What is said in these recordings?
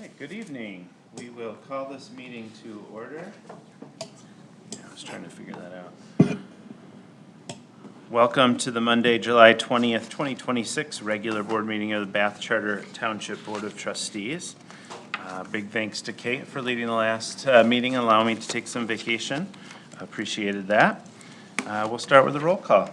right, good evening. We will call this meeting to order. Yeah, I was trying to figure that out. Welcome to the Monday, July 20th, 2026 regular board meeting of the Bath Charter Township Board of Trustees. Big thanks to Kate for leading the last meeting and allowing me to take some vacation. Appreciated that. We'll start with a roll call.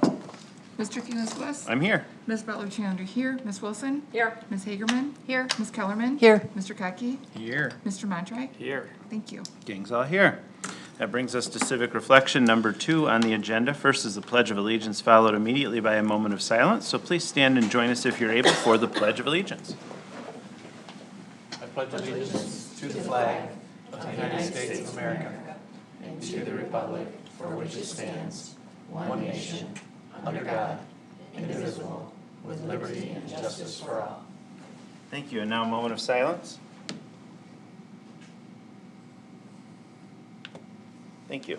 Mr. Fewins-Bliss? I'm here. Ms. Butler-Challender here. Ms. Wilson? Here. Ms. Hagerman? Here. Ms. Kellerman? Here. Mr. Kotke? Here. Mr. Montri? Here. Thank you. Gang's all here. That brings us to civic reflection number 2 on the agenda. First is the Pledge of Allegiance, followed immediately by a moment of silence. So please stand and join us if you're able for the Pledge of Allegiance. I pledge allegiance to the flag of the United States of America and to the republic for which it stands, one nation, under God, indivisible, with liberty and justice for all. Thank you. And now a moment of silence. Thank you.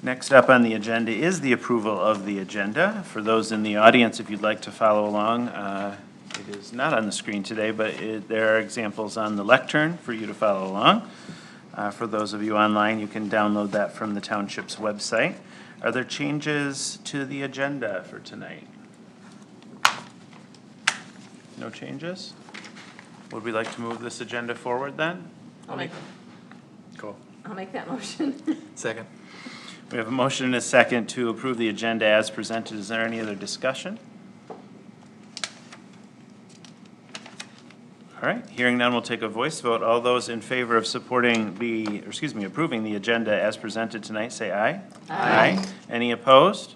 Next up on the agenda is the approval of the agenda. For those in the audience, if you'd like to follow along, it is not on the screen today, but there are examples on the lectern for you to follow along. For those of you online, you can download that from the township's website. Are there changes to the agenda for tonight? No changes? Would we like to move this agenda forward then? I'll make that motion. Second. We have a motion and a second to approve the agenda as presented. Is there any other discussion? All right, hearing none, we'll take a voice vote. All those in favor of approving the agenda as presented tonight, say aye. Aye. Any opposed?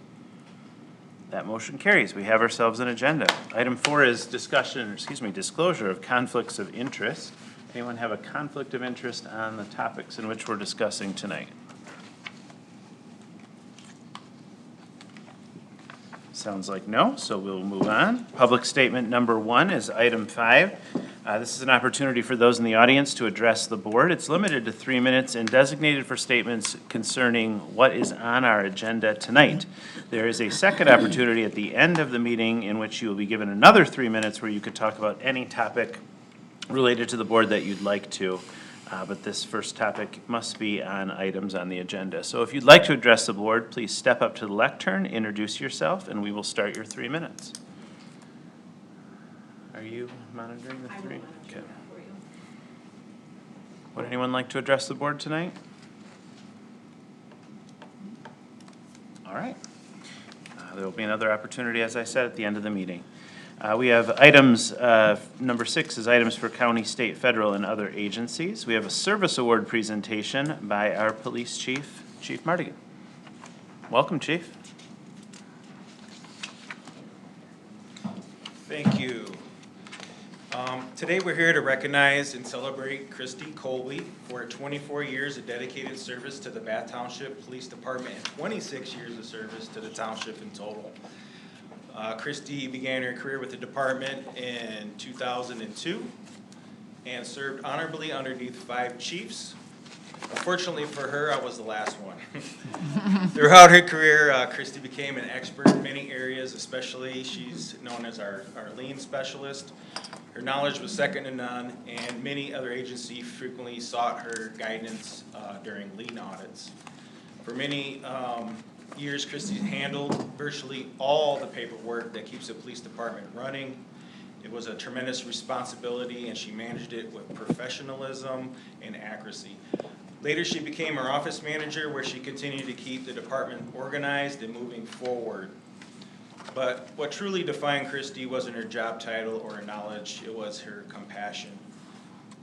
That motion carries. We have ourselves an agenda. Item 4 is disclosure of conflicts of interest. Anyone have a conflict of interest on the topics in which we're discussing tonight? Sounds like no, so we'll move on. Public statement number 1 is item 5. This is an opportunity for those in the audience to address the board. It's limited to 3 minutes and designated for statements concerning what is on our agenda tonight. There is a second opportunity at the end of the meeting in which you will be given another 3 minutes where you could talk about any topic related to the board that you'd like to. But this first topic must be on items on the agenda. So if you'd like to address the board, please step up to the lectern, introduce yourself, and we will start your 3 minutes. Are you monitoring the 3? Okay. Would anyone like to address the board tonight? All right. There will be another opportunity, as I said, at the end of the meeting. We have items, number 6 is items for county, state, federal, and other agencies. We have a service award presentation by our police chief, Chief Mardigan. Welcome, Chief. Thank you. Today we're here to recognize and celebrate Christy Colby for her 24 years of dedicated service to the Bath Township Police Department and 26 years of service to the township in total. Christy began her career with the department in 2002 and served honorably underneath 5 chiefs. Unfortunately for her, I was the last one. Throughout her career, Christy became an expert in many areas, especially she's known as our lien specialist. Her knowledge was second to none, and many other agencies frequently sought her guidance during lien audits. For many years, Christy handled virtually all the paperwork that keeps the police department running. It was a tremendous responsibility, and she managed it with professionalism and accuracy. Later, she became our office manager, where she continued to keep the department organized and moving forward. But what truly defined Christy wasn't her job title or her knowledge, it was her compassion.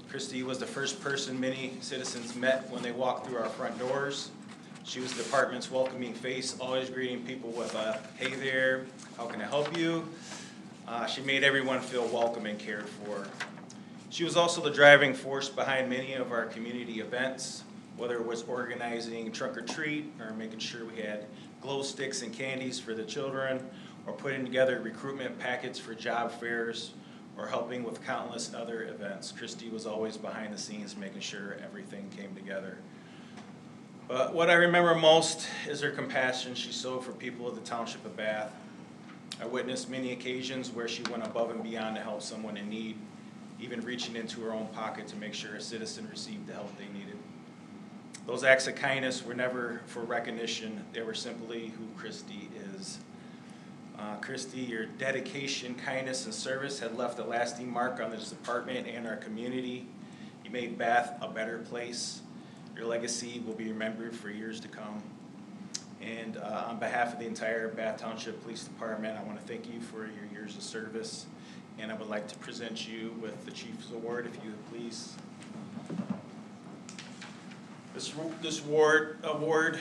Christy was the first person many citizens met when they walked through our front doors. She was the department's welcoming face, always greeting people with a, "Hey there, how can I help you?" She made everyone feel welcome and cared for. She was also the driving force behind many of our community events, whether it was organizing trunk or treat, or making sure we had glow sticks and candies for the children, or putting together recruitment packets for job fairs, or helping with countless other events. Christy was always behind the scenes making sure everything came together. But what I remember most is her compassion she showed for people of the Township of Bath. I witnessed many occasions where she went above and beyond to help someone in need, even reaching into her own pocket to make sure a citizen received the help they needed. Those acts of kindness were never for recognition, they were simply who Christy is. Christy, your dedication, kindness, and service had left a lasting mark on this department and our community. You made Bath a better place. Your legacy will be remembered for years to come. And on behalf of the entire Bath Township Police Department, I want to thank you for your years of service. And I would like to present you with the Chief's Award, if you would please. This award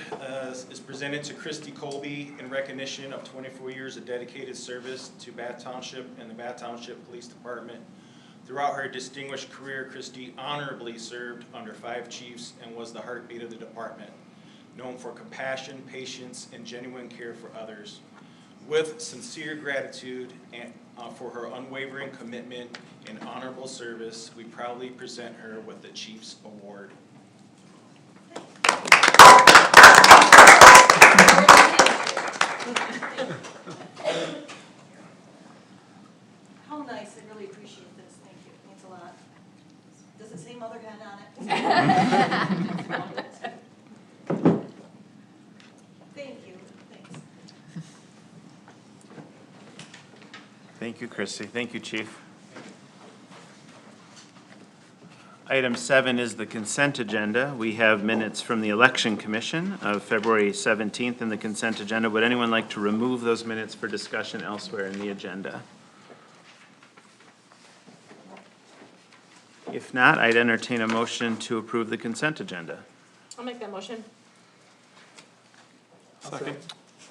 is presented to Christy Colby in recognition of 24 years of dedicated service to Bath Township and the Bath Township Police Department. Throughout her distinguished career, Christy honorably served under 5 chiefs and was the heartbeat of the department, known for compassion, patience, and genuine care for others. With sincere gratitude and for her unwavering commitment and honorable service, we proudly present her with the Chief's Award. How nice, I really appreciate this, thank you, it means a lot. Does it say Mother Hen on it? Thank you, thanks. Thank you, Christy. Thank you, Chief. Item 7 is the consent agenda. We have minutes from the Election Commission of February 17th in the consent agenda. Would anyone like to remove those minutes for discussion elsewhere in the agenda? If not, I'd entertain a motion to approve the consent agenda. I'll make that motion. Second.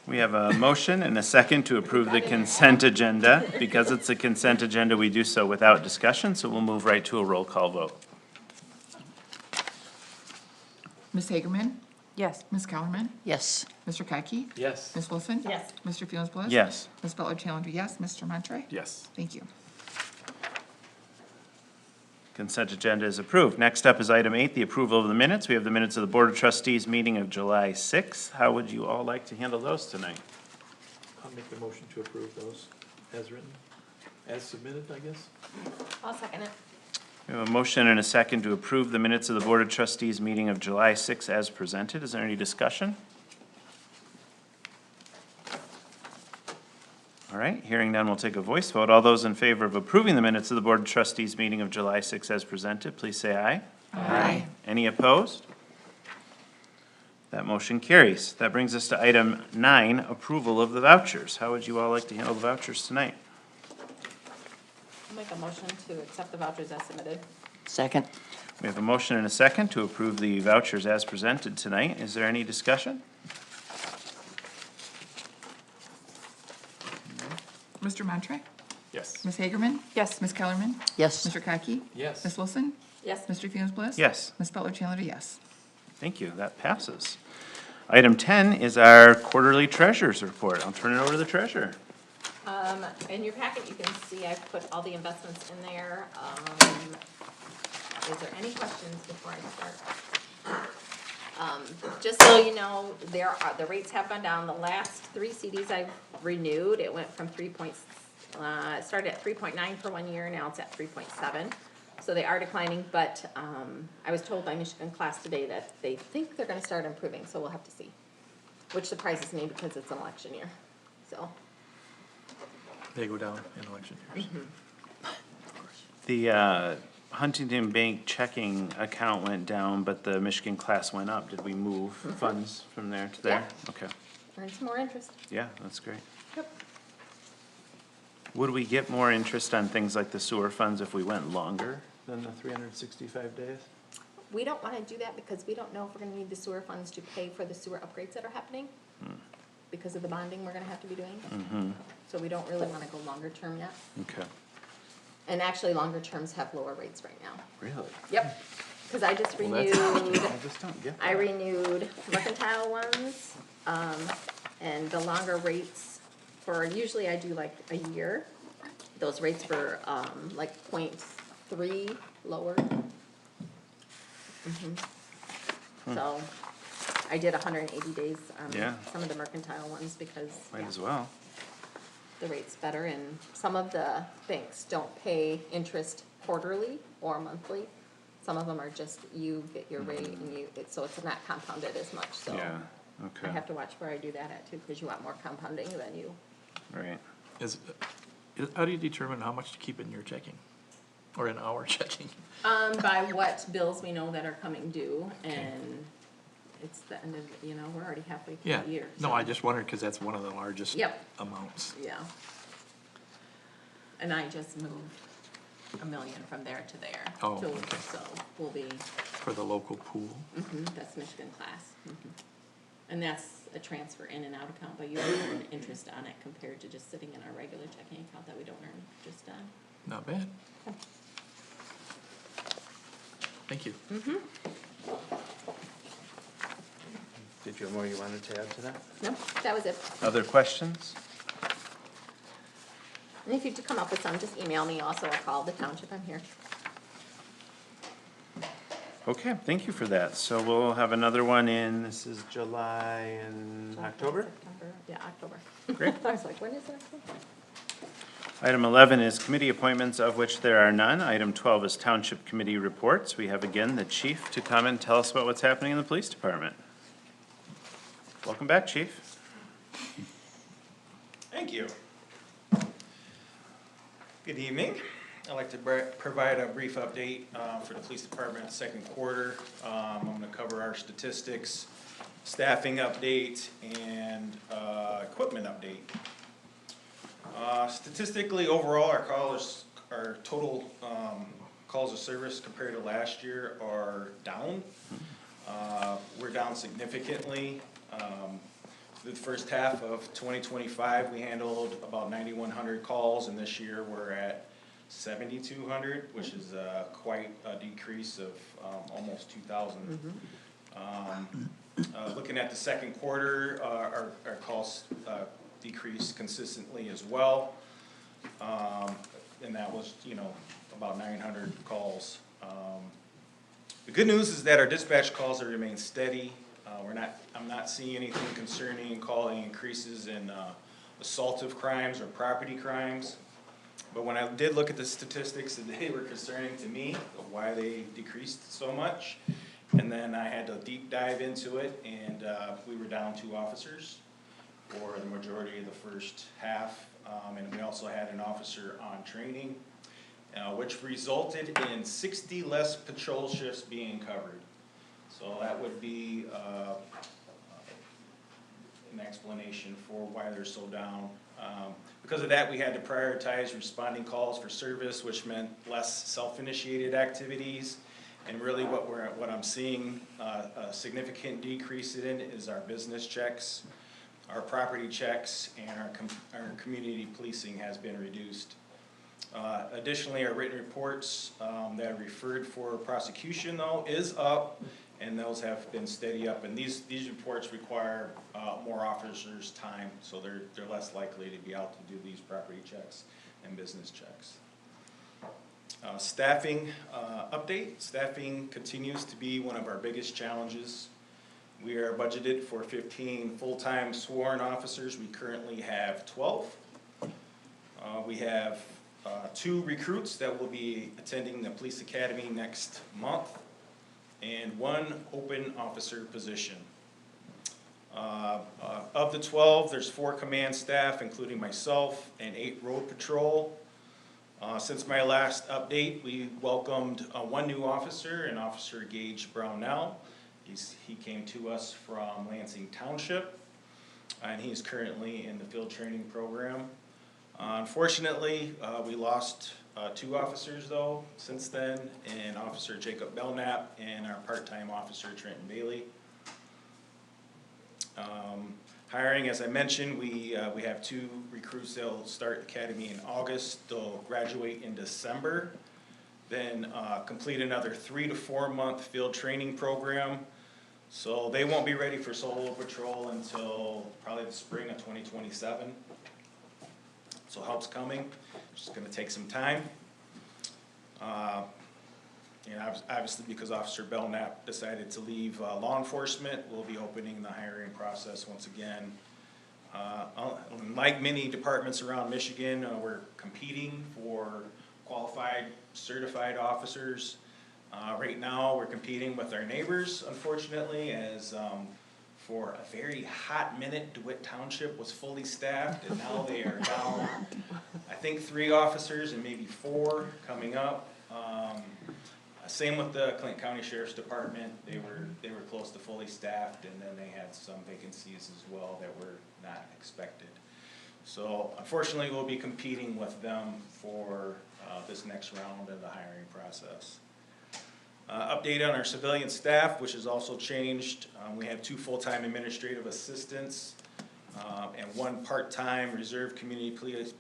We have a motion and a second to approve the consent agenda. Because it's a consent agenda, we do so without discussion, so we'll move right to a roll call vote. Ms. Hagerman? Yes. Ms. Kellerman? Yes. Mr. Kotke? Yes. Ms. Wilson? Yes. Mr. Fewins-Bliss? Yes. Ms. Butler-Challender, yes. Mr. Montri? Yes. Thank you. Consent agenda is approved. Next up is item 8, the approval of the minutes. We have the minutes of the Board of Trustees meeting of July 6th. How would you all like to handle those tonight? I'll make the motion to approve those as written, as submitted, I guess. I'll second it. We have a motion and a second to approve the minutes of the Board of Trustees meeting of July 6th as presented. Is there any discussion? All right, hearing none, we'll take a voice vote. All those in favor of approving the minutes of the Board of Trustees meeting of July 6th as presented, please say aye. Aye. Any opposed? That motion carries. That brings us to item 9, approval of the vouchers. How would you all like to handle the vouchers tonight? I'll make a motion to accept the vouchers as submitted. Second. We have a motion and a second to approve the vouchers as presented tonight. Is there any discussion? Mr. Montri? Yes. Ms. Hagerman? Yes. Ms. Kellerman? Yes. Mr. Kotke? Yes. Ms. Wilson? Yes. Mr. Fewins-Bliss? Yes. Ms. Butler-Chalender, yes. Thank you. That passes. Item 10 is our quarterly treasurer's report. I'll turn it over to the treasurer. In your packet, you can see I've put all the investments in there. Is there any questions before I start? Just so you know, the rates have gone down. The last 3 CDs I've renewed, it went from it started at 3.9 for 1 year, now it's at 3.7. So they are declining, but I was told by Michigan class today that they think they're gonna start improving, so we'll have to see. Which surprises me because it's an election year, so. They go down in election years. The Huntington Bank checking account went down, but the Michigan class went up. Did we move funds from there to there? Yeah. Okay. Earn some more interest. Yeah, that's great. Yep. Would we get more interest on things like the sewer funds if we went longer than the 365 days? We don't wanna do that because we don't know if we're gonna need the sewer funds to pay for the sewer upgrades that are happening. Because of the bonding we're gonna have to be doing. Mm-hmm. So we don't really wanna go longer term yet. Okay. And actually, longer terms have lower rates right now. Really? Yep. Cause I just Well, renewed, I just don't get I that. renewed mercantile ones, and the longer rates for, usually I do like a year. Those rates were, like 0.3 lower. So, I did 180 days on Yeah. some of the mercantile ones because Might yeah, as well. the rate's better, and some of the banks don't pay interest quarterly or monthly. Some of them are just, you get your rate and so it's not compounded as much, so. Yeah, I okay, have to watch where I do that at too, because you want more compounding than you. right. How do you determine how much to keep in your checking? Or in our checking? By what bills we know that are coming due, and it's the end of, we're already halfway through Yeah, the year. no, so- I just wondered, cause that's one of the largest Yep. amounts. Yeah. And I just moved $1 million from there to there. Oh, So- okay. So we'll be, For the local pool. that's Michigan class. And that's a transfer in and out account, but you earn interest on it compared to just sitting in our regular checking account that we don't earn interest on. Not bad. Thank you. Did you have more you wanted to add to that? No, that was it. Other questions? And if you do come up with some, just email me also or call the township, I'm here. Okay, thank you for that. So we'll have another one in, this is July and October? September, yeah, October. Great. I was like, when is it? Item 11 is committee appointments, of which there are none. Item 12 is township committee reports. We have again the chief to come and tell us about what's happening in the police department. Welcome back, chief. Thank you. Good evening. I'd like to provide a brief update for the police department second quarter. I'm going to cover our statistics, staffing update, and equipment update. Statistically, overall, our total calls of service compared to last year are down. We're down significantly. The first half of 2025, we handled about 9,100 calls, and this year we're at 7,200, which is quite a decrease of almost 2,000. Looking at the second quarter, our calls decreased consistently as well, and that was about 900 calls. The good news is that our dispatch calls have remained steady. I'm not seeing anything concerning calling increases in assaultive crimes or property crimes. But when I did look at the statistics, they were concerning to me of why they decreased so much. And then I had to deep dive into it, and we were down 2 officers for the majority of the first half. And we also had an officer on training, which resulted in 60 less patrol shifts being covered. So that would be an explanation for why they're so down. Because of that, we had to prioritize responding calls for service, which meant less self-initiated activities. And really what I'm seeing a significant decrease in is our business checks, our property checks, and our community policing has been reduced. Additionally, our written reports that are referred for prosecution though is up, and those have been steady up. And these reports require more officers' time, so they're less likely to be out to do these property checks and business checks. Staffing update. Staffing continues to be one of our biggest challenges. We are budgeted for 15 full-time sworn officers. We currently have 12. We have 2 recruits that will be attending the police academy next month, and 1 open officer position. Of the 12, there's 4 command staff, including myself, and 8 road patrol. Since my last update, we welcomed 1 new officer, an Officer Gage Brownell. He came to us from Lansing Township, and he's currently in the field training program. Unfortunately, we lost 2 officers though since then, and Officer Jacob Belknap and our part-time officer Trenton Bailey. Hiring, as I mentioned, we have 2 recruits that'll start the academy in August. They'll graduate in December, then complete another 3 to 4 month field training program. So they won't be ready for solo patrol until probably the spring of 2027. So help's coming, just gonna take some time. And obviously, because Officer Belknap decided to leave law enforcement, we'll be opening the hiring process once again. Like many departments around Michigan, we're competing for qualified, certified officers. Right now, we're competing with our neighbors, unfortunately, as for a very hot minute, DeWitt Township was fully staffed, and now they are down, I think, 3 officers and maybe 4 coming up. Same with the Clinton County Sheriff's Department. They were close to fully staffed, and then they had some vacancies as well that were not expected. So unfortunately, we'll be competing with them for this next round of the hiring process. Update on our civilian staff, which has also changed. We have 2 full-time administrative assistants and 1 part-time reserve community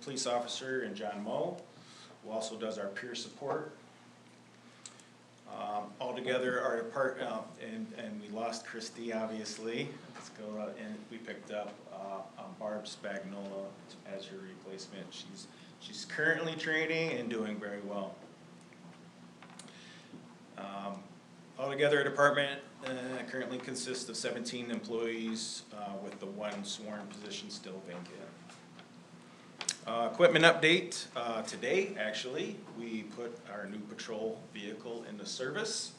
police officer in John Moe, who also does our peer support. Altogether, our and we lost Christy, obviously. Let's go, and we picked up Barb Spagnola as her replacement. She's currently training and doing very well. Altogether, our department currently consists of 17 employees, with the 1 sworn position still vacant. Equipment update, today, actually, we put our new patrol vehicle into service.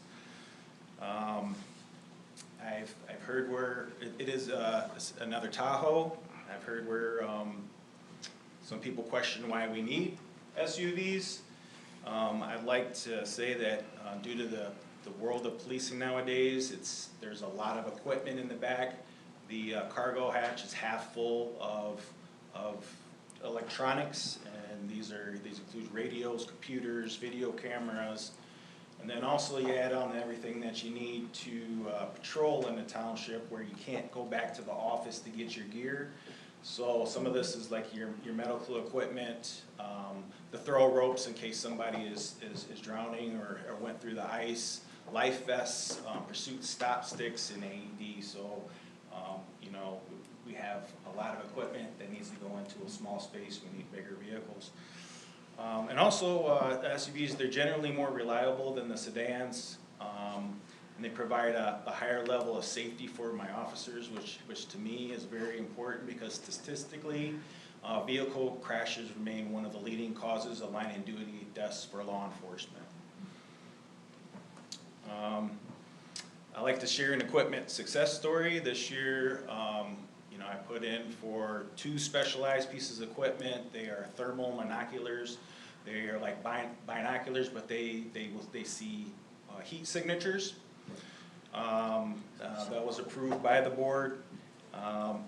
I've heard where, it is another Tahoe. I've heard where some people question why we need SUVs. I'd like to say that due to the world of policing nowadays, there's a lot of equipment in the back. The cargo hatch is half full of electronics, and these include radios, computers, video cameras, and then also you add on everything that you need to patrol in the township, where you can't go back to the office to get your gear. So some of this is like your medical equipment, the throw ropes in case somebody is drowning or went through the ice, life vests, pursuit stop sticks, and AED. So you know, we have a lot of equipment that needs to go into a small space. We need bigger vehicles. And also, the SUVs, they're generally more reliable than the sedans, and they provide a higher level of safety for my officers, which to me is very important, because statistically, vehicle crashes remain one of the leading causes of line of duty deaths for law enforcement. I like to share an equipment success story. This year, you know, I put in for 2 specialized pieces of equipment. They are thermal monoculars. They are like binoculars, but they see heat signatures. That was approved by the board.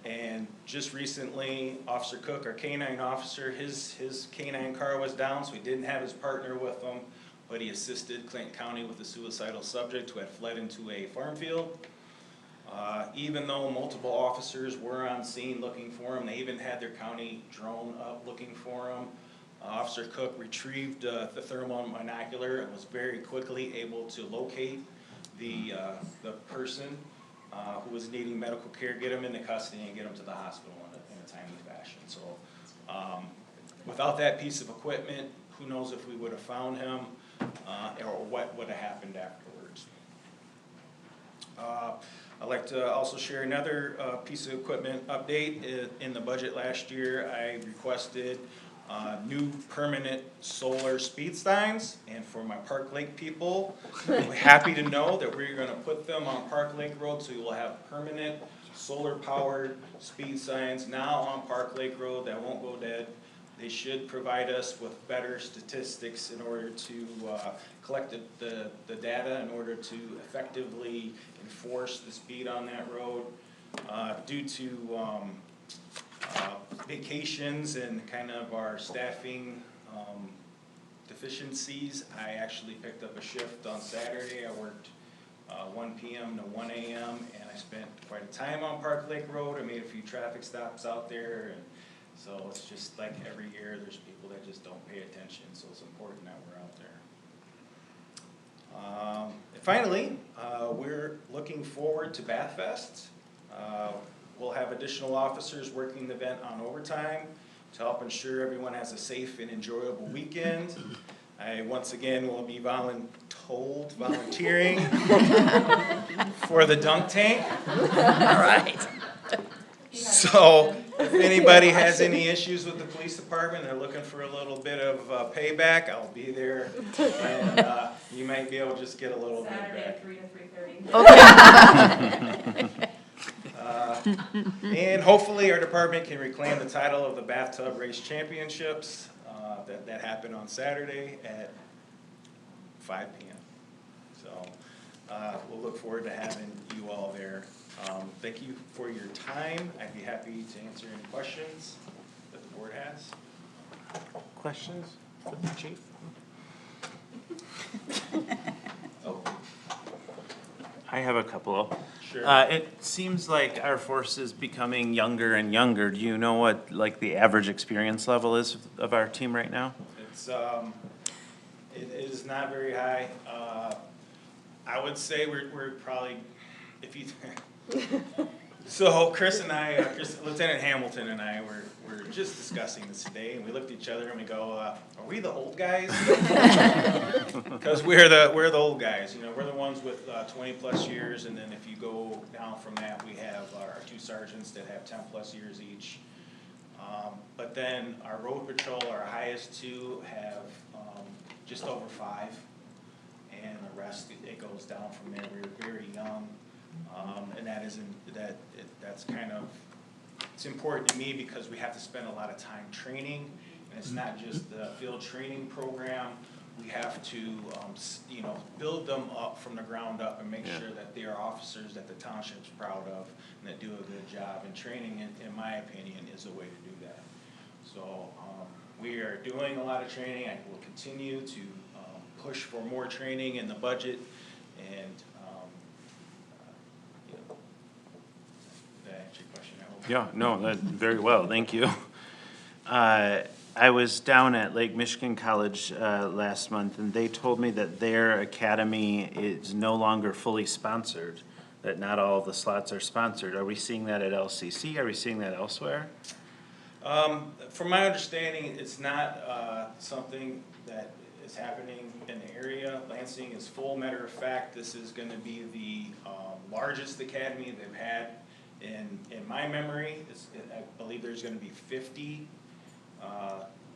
And just recently, Officer Cook, our canine officer, his canine car was down, so he didn't have his partner with him, but he assisted Clinton County with a suicidal subject who had fled into a farm field. Even though multiple officers were on scene looking for him, they even had their county drone up looking for him. Officer Cook retrieved the thermal monocular and was very quickly able to locate the person who was needing medical care, get him into custody, and get him to the hospital in a timely fashion. So without that piece of equipment, who knows if we would have found him or what would have happened afterwards. I'd like to also share another piece of equipment update. In the budget last year, I requested new permanent solar speed signs, and for my Park Lake people, I'm happy to know that we're going to put them on Park Lake Road, so you will have permanent solar powered speed signs now on Park Lake Road that won't go dead. They should provide us with better statistics in order to collect the data in order to effectively enforce the speed on that road. Due to vacations and kind of our staffing deficiencies, I actually picked up a shift on Saturday. I worked 1 p.m. to 1 a.m. and I spent quite a time on Park Lake Road. I made a few traffic stops out there, and so it's just like every year there's people that just don't pay attention, so it's important that we're out there. And finally, we're looking forward to Bath Fest. We'll have additional officers working the event on overtime to help ensure everyone has a safe and enjoyable weekend. I once again will be told, volunteering for the dunk tank. All right. So if anybody has any issues with the police department, they're looking for a little bit of payback, I'll be there. And you might be able to just get a little bit back. 3 to 3:30. And hopefully our department can reclaim the title of the bathtub race championships. That happened on Saturday at 5 p.m. So we'll look forward to having you all there. Thank you for your time. I'd be happy to answer any questions that the board has. Questions for the chief? Oh, I have a couple. sure. It seems like our force is becoming younger and younger. Do you know what, like, the average experience level is of our team right now? It's, it is not very high. I would say we're probably, if you, so Chris and I, Lieutenant Hamilton and I were just discussing this today, and we looked at each other and we go, are we the old guys? Because we're the old guys, you know, we're the ones with 20-plus years, and then if you go down from that, we have our 2 sergeants that have 10-plus years each. But then our road patrol, our highest 2 have just over 5, and the rest, it goes down from there. We're very young, and that's kind of, it's important to me because we have to spend a lot of time training, and it's not just the field training program. We have to, you know, build them up from the ground up and make sure that they are officers that the township's proud of and that do a good job. And training, in my opinion, is a way to do that. So we are doing a lot of training. I will continue to push for more training in the budget, and you know, that answer your question, I hope. Yeah, no, that, very well, thank you. I was down at Lake Michigan College last month, and they told me that their academy is no longer fully sponsored, that not all of the slots are sponsored. Are we seeing that at LCC? Are we seeing that elsewhere? From my understanding, it's not something that is happening in the area. Lansing is full. Matter of fact, this is going to be the largest academy they've had in my memory. I believe there's going to be 50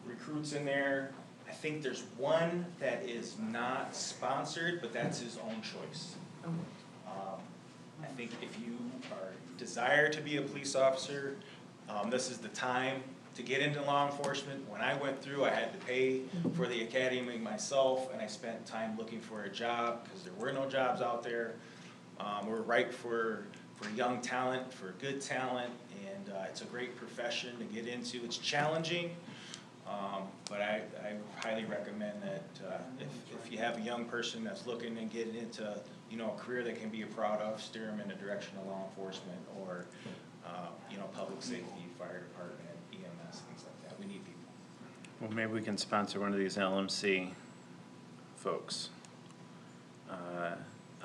recruits in there. I think there's one that is not sponsored, but that's his own choice. I think if you desire to be a police officer, this is the time to get into law enforcement. When I went through, I had to pay for the academy myself, and I spent time looking for a job because there were no jobs out there. We're ripe for young talent, for good talent, and it's a great profession to get into. It's challenging, but I highly recommend that if you have a young person that's looking to get into, you know, a career they can be proud of, steer them in the direction of law enforcement or you know, public safety, fire department, EMS, things like that. We need people. Well, maybe we can sponsor one of these LMC folks.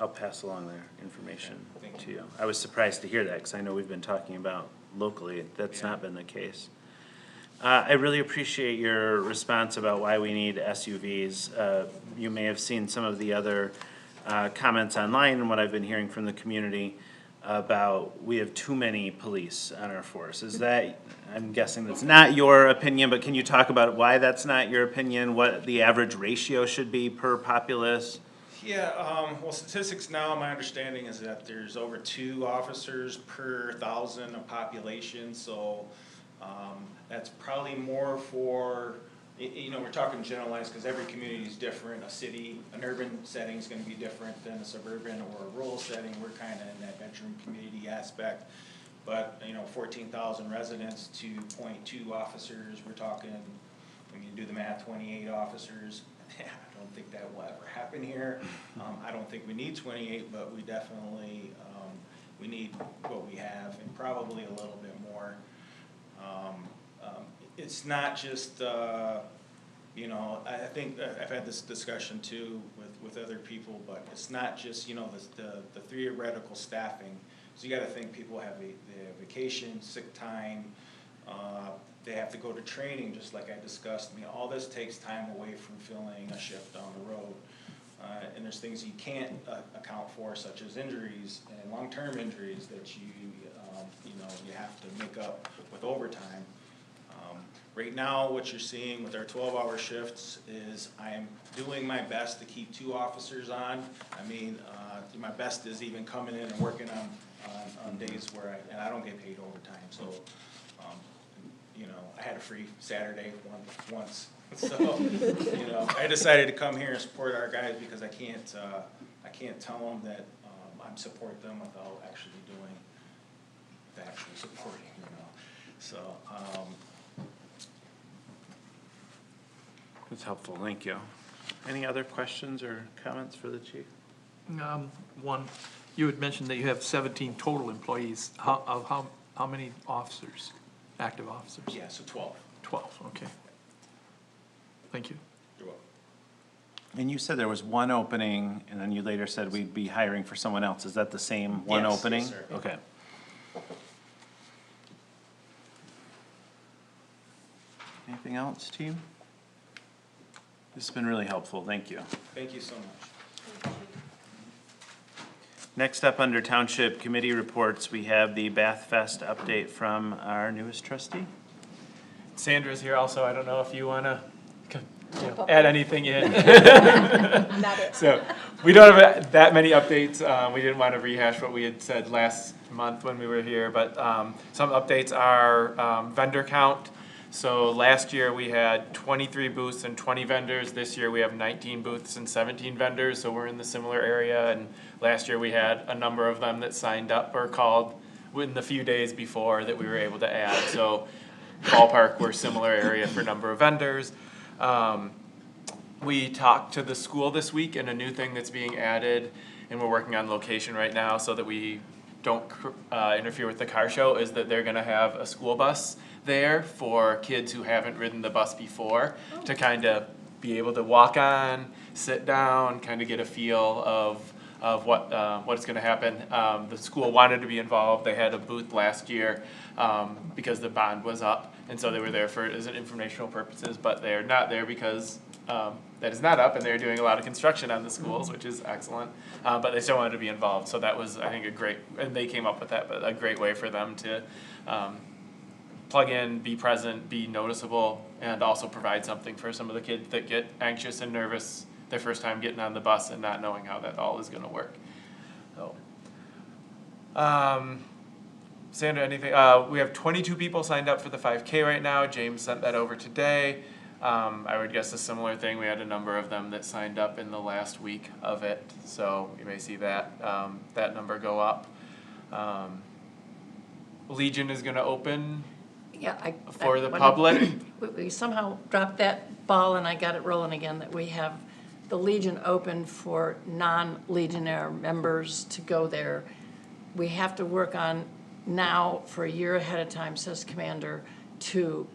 I'll pass along their information Thank to you. I was surprised to hear that because I know we've been talking about locally. That's Yeah. not been the case. I really appreciate your response about why we need SUVs. You may have seen some of the other comments online and what I've been hearing from the community about we have too many police on our force. Is that, I'm guessing that's not your opinion, but can you talk about why that's not your opinion, what the average ratio should be per populace? Yeah, well, statistics now, my understanding is that there's over 2 officers per 1,000 of population, so that's probably more for, you know, we're talking generalized because every community is different. A city, an urban setting is going to be different than a suburban or a rural setting. We're kind of in that bedroom community aspect. But, you know, 14,000 residents, 2.2 officers, we're talking, when you do the math, 28 officers. I don't think that will ever happen here. I don't think we need 28, but we definitely, we need what we have and probably a little bit more. It's not just, you know, I think I've had this discussion too with other people, but it's not just, you know, the theoretical staffing. So you gotta think people have vacation, sick time, they have to go to training, just like I discussed. I mean, all this takes time away from filling a shift down the road. And there's things you can't account for, such as injuries and long-term injuries that you have to make up with overtime. Right now, what you're seeing with our 12-hour shifts is I am doing my best to keep 2 officers on. I mean, my best is even coming in and working on days where I don't get paid overtime. So, I had a free Saturday once. So, I decided to come here and support our guys because I can't tell them that I'm supporting them without actually doing the actual supporting. So. That's helpful, thank you. Any other questions or comments for the chief? One, you had mentioned that you have 17 total employees. How many officers, active officers? Yeah, so 12. 12, okay. Thank you. You're welcome. And you said there was one opening, and then you later said we'd be hiring for someone else. Is that the same one Yes, opening? yes, sir. Okay. Anything else, team? This has been really helpful, thank you. Thank you so much. Next up, under Township Committee reports, we have the Bath Fest update from our newest trustee. Sandra's here also. I don't know if you want to add anything in. So we don't have that many updates. We didn't want to rehash what we had said last month when we were here, but some updates are vendor count. So last year we had 23 booths and 20 vendors. This year we have 19 booths and 17 vendors, so we're in the similar area. And last year we had a number of them that signed up or called within the few days before that we were able to add. So ballpark, we're similar area for number of vendors. We talked to the school this week, and a new thing that's being added, and we're working on location right now so that we don't interfere with the car show, is that they're gonna have a school bus there for kids who haven't ridden the bus before to kind of be able to walk on, sit down, kind of get a feel of what's going to happen. The school wanted to be involved. They had a booth last year because the bond was up, and so they were there for as an informational purposes, but they're not there because that is not up, and they're doing a lot of construction on the schools, which is excellent, but they still wanted to be involved. So that was, I think, a great, and they came up with that, but a great way for them to plug in, be present, be noticeable, and also provide something for some of the kids that get anxious and nervous their first time getting on the bus and not knowing how that all is going to work. So, Sandra, anything? We have 22 people signed up for the 5K right now. James sent that over today. I would guess a similar thing. We had a number of them that signed up in the last week of it, so you may see that that number go up. Legion is going to open Yeah, for the public. We somehow dropped that ball and I got it rolling again, that we have the Legion open for non-Legionnaire members to go there. We have to work on now for a year ahead of time, says Commander, to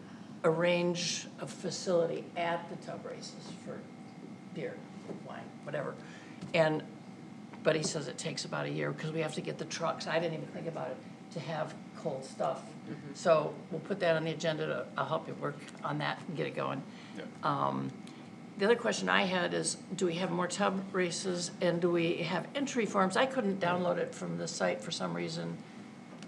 arrange a facility at the tub races for beer, wine, whatever. But he says it takes about a year because we have to get the trucks, I didn't even think about it, to have cold stuff. So we'll put that on the agenda. I'll help you work on that and get it going. Yeah. The other question I had is, do we have more tub races and do we have entry forms? I couldn't download it from the site for some reason,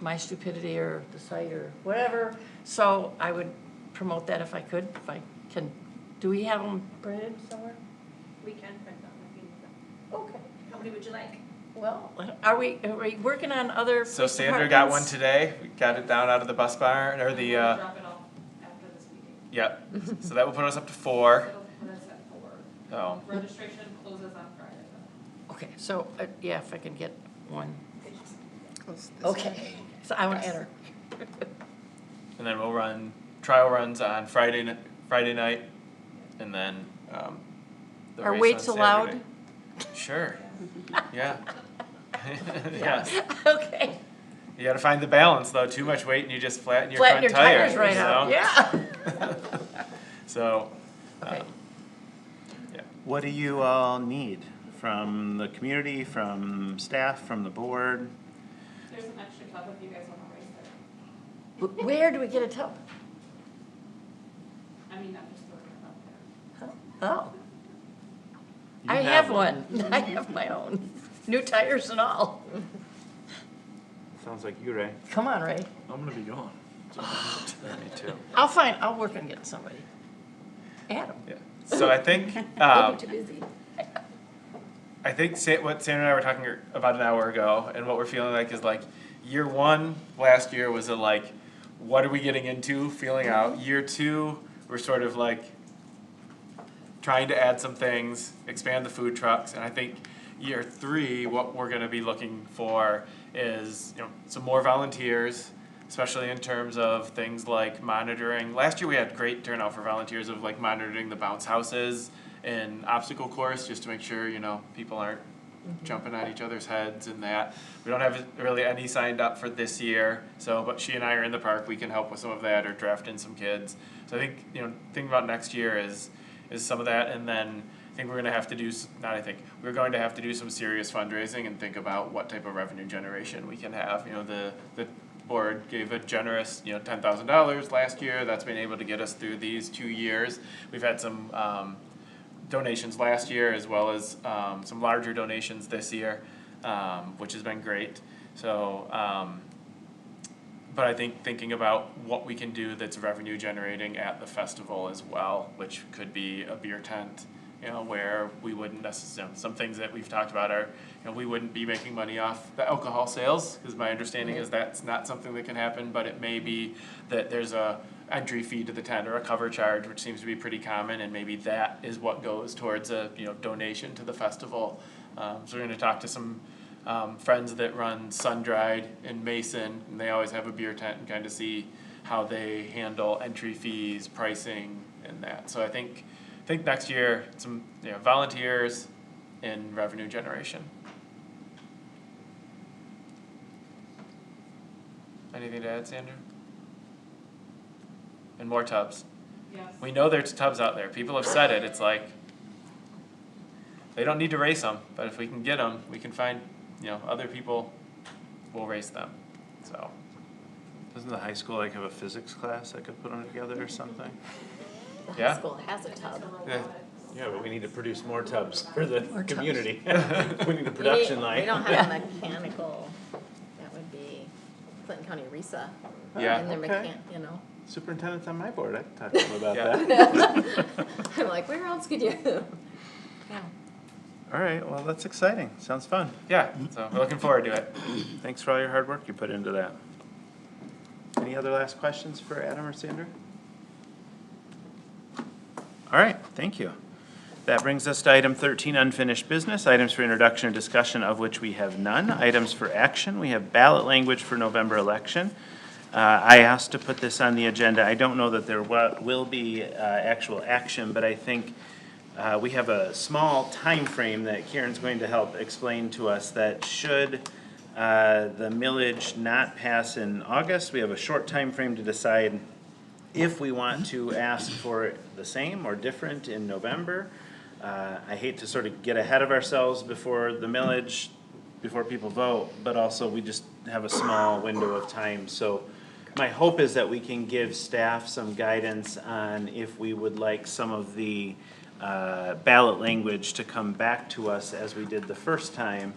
my stupidity or the site or whatever. So I would promote that if I could, if I can. Do we have them printed somewhere? We can print them if you need them. Okay. How many would you like? Well, are we working on other So police Sandra got one departments? today. We got it down out of the bus barn, or the, Drop it off after this meeting. yep. So that will put us up to 4. It'll put us at 4. Oh. Registration closes on Friday, though. Okay, so, yeah, if I can get one. Close this Okay, so I want to enter. And then we'll run trial runs on Friday night, and then the Are race weights on allowed? Saturday. Sure. Yeah. Yeah. Okay. You got to find the balance though. Too much weight and you just flatten your Flatten front your tires right you out, know? yeah. So. Okay. Yeah. What do you all need from the community, from staff, from the board? There's an extra tub if you guys want to race there. Where do we get a tub? I mean, I'm just throwing it out there. Oh, I have one. I have my own. New tires and all. Sounds like you, Ray. Come on, Ray. I'm gonna be gone. Me too. I'll work on getting somebody. Adam. Yeah. So I think, I'm too busy. what Sandra and I were talking about an hour ago, and what we're feeling like is like, year one, last year was a like, what are we getting into, feeling out. Year two, we're sort of like trying to add some things, expand the food trucks, and I think year three, what we're gonna be looking for is, some more volunteers, especially in terms of things like monitoring. Last year we had great turnout for volunteers of like monitoring the bounce houses and obstacle course, just to make sure, people aren't jumping on each other's heads and that. We don't have really any signed up for this year, but she and I are in the park, we can help with some of that or draft in some kids. So I think, thinking about next year is some of that, and then I think we're going to have to do, we're going to have to do some serious fundraising and think about what type of revenue generation we can have. The board gave a generous, $10,000 last year. That's been able to get us through these 2 years. We've had some donations last year, as well as some larger donations this year, which has been great. So, but I think thinking about what we can do that's revenue generating at the festival as well, which could be a beer tent, where we wouldn't necessarily, some things that we've talked about are, we wouldn't be making money off the alcohol sales, because my understanding is that's not something that can happen, but it may be that there's a entry fee to the tent or a cover charge, which seems to be pretty common, and maybe that is what goes towards a, donation to the festival. So we're gonna talk to some friends that run Sun Dried in Mason, and they always have a beer tent, and kind of see how they handle entry fees, pricing, and that. So I think next year, some volunteers and revenue generation. Anything to add, Sandra? And more tubs. Yes. We know there's tubs out there. People have said it. It's like, they don't need to race them, but if we can get them, we can find, other people will race them. So. Doesn't the high school have a physics class that could put them together or something? The high Yeah. school has a tub. Yeah, but we need to produce more tubs for the community. We need a We production need- line. We don't have a mechanical, that would be Clinton County RESA. Yeah. And their Okay. Superintendent's on my board, I can talk to him about Yeah. that. I'm like, where else could you? Yeah. All right, well, that's exciting, sounds fun. Yeah, so we're looking forward to it. Thanks for all your hard work you put into that. Any other last questions for Adam or Sandra? All right, thank you. That brings us to item 13, unfinished business, items for introduction or discussion of which we have none. Items for action, we have ballot language for November election. I asked to put this on the agenda. I don't know that there will be actual action, but I think we have a small time frame that Karen's going to help explain to us that should the millage not pass in August, we have a short time frame to decide if we want to ask for the same or different in November. I hate to sort of get ahead of ourselves before the millage, before people vote, but also we just have a small window of time. So my hope is that we can give staff some guidance on if we would like some of the ballot language to come back to us as we did the first time.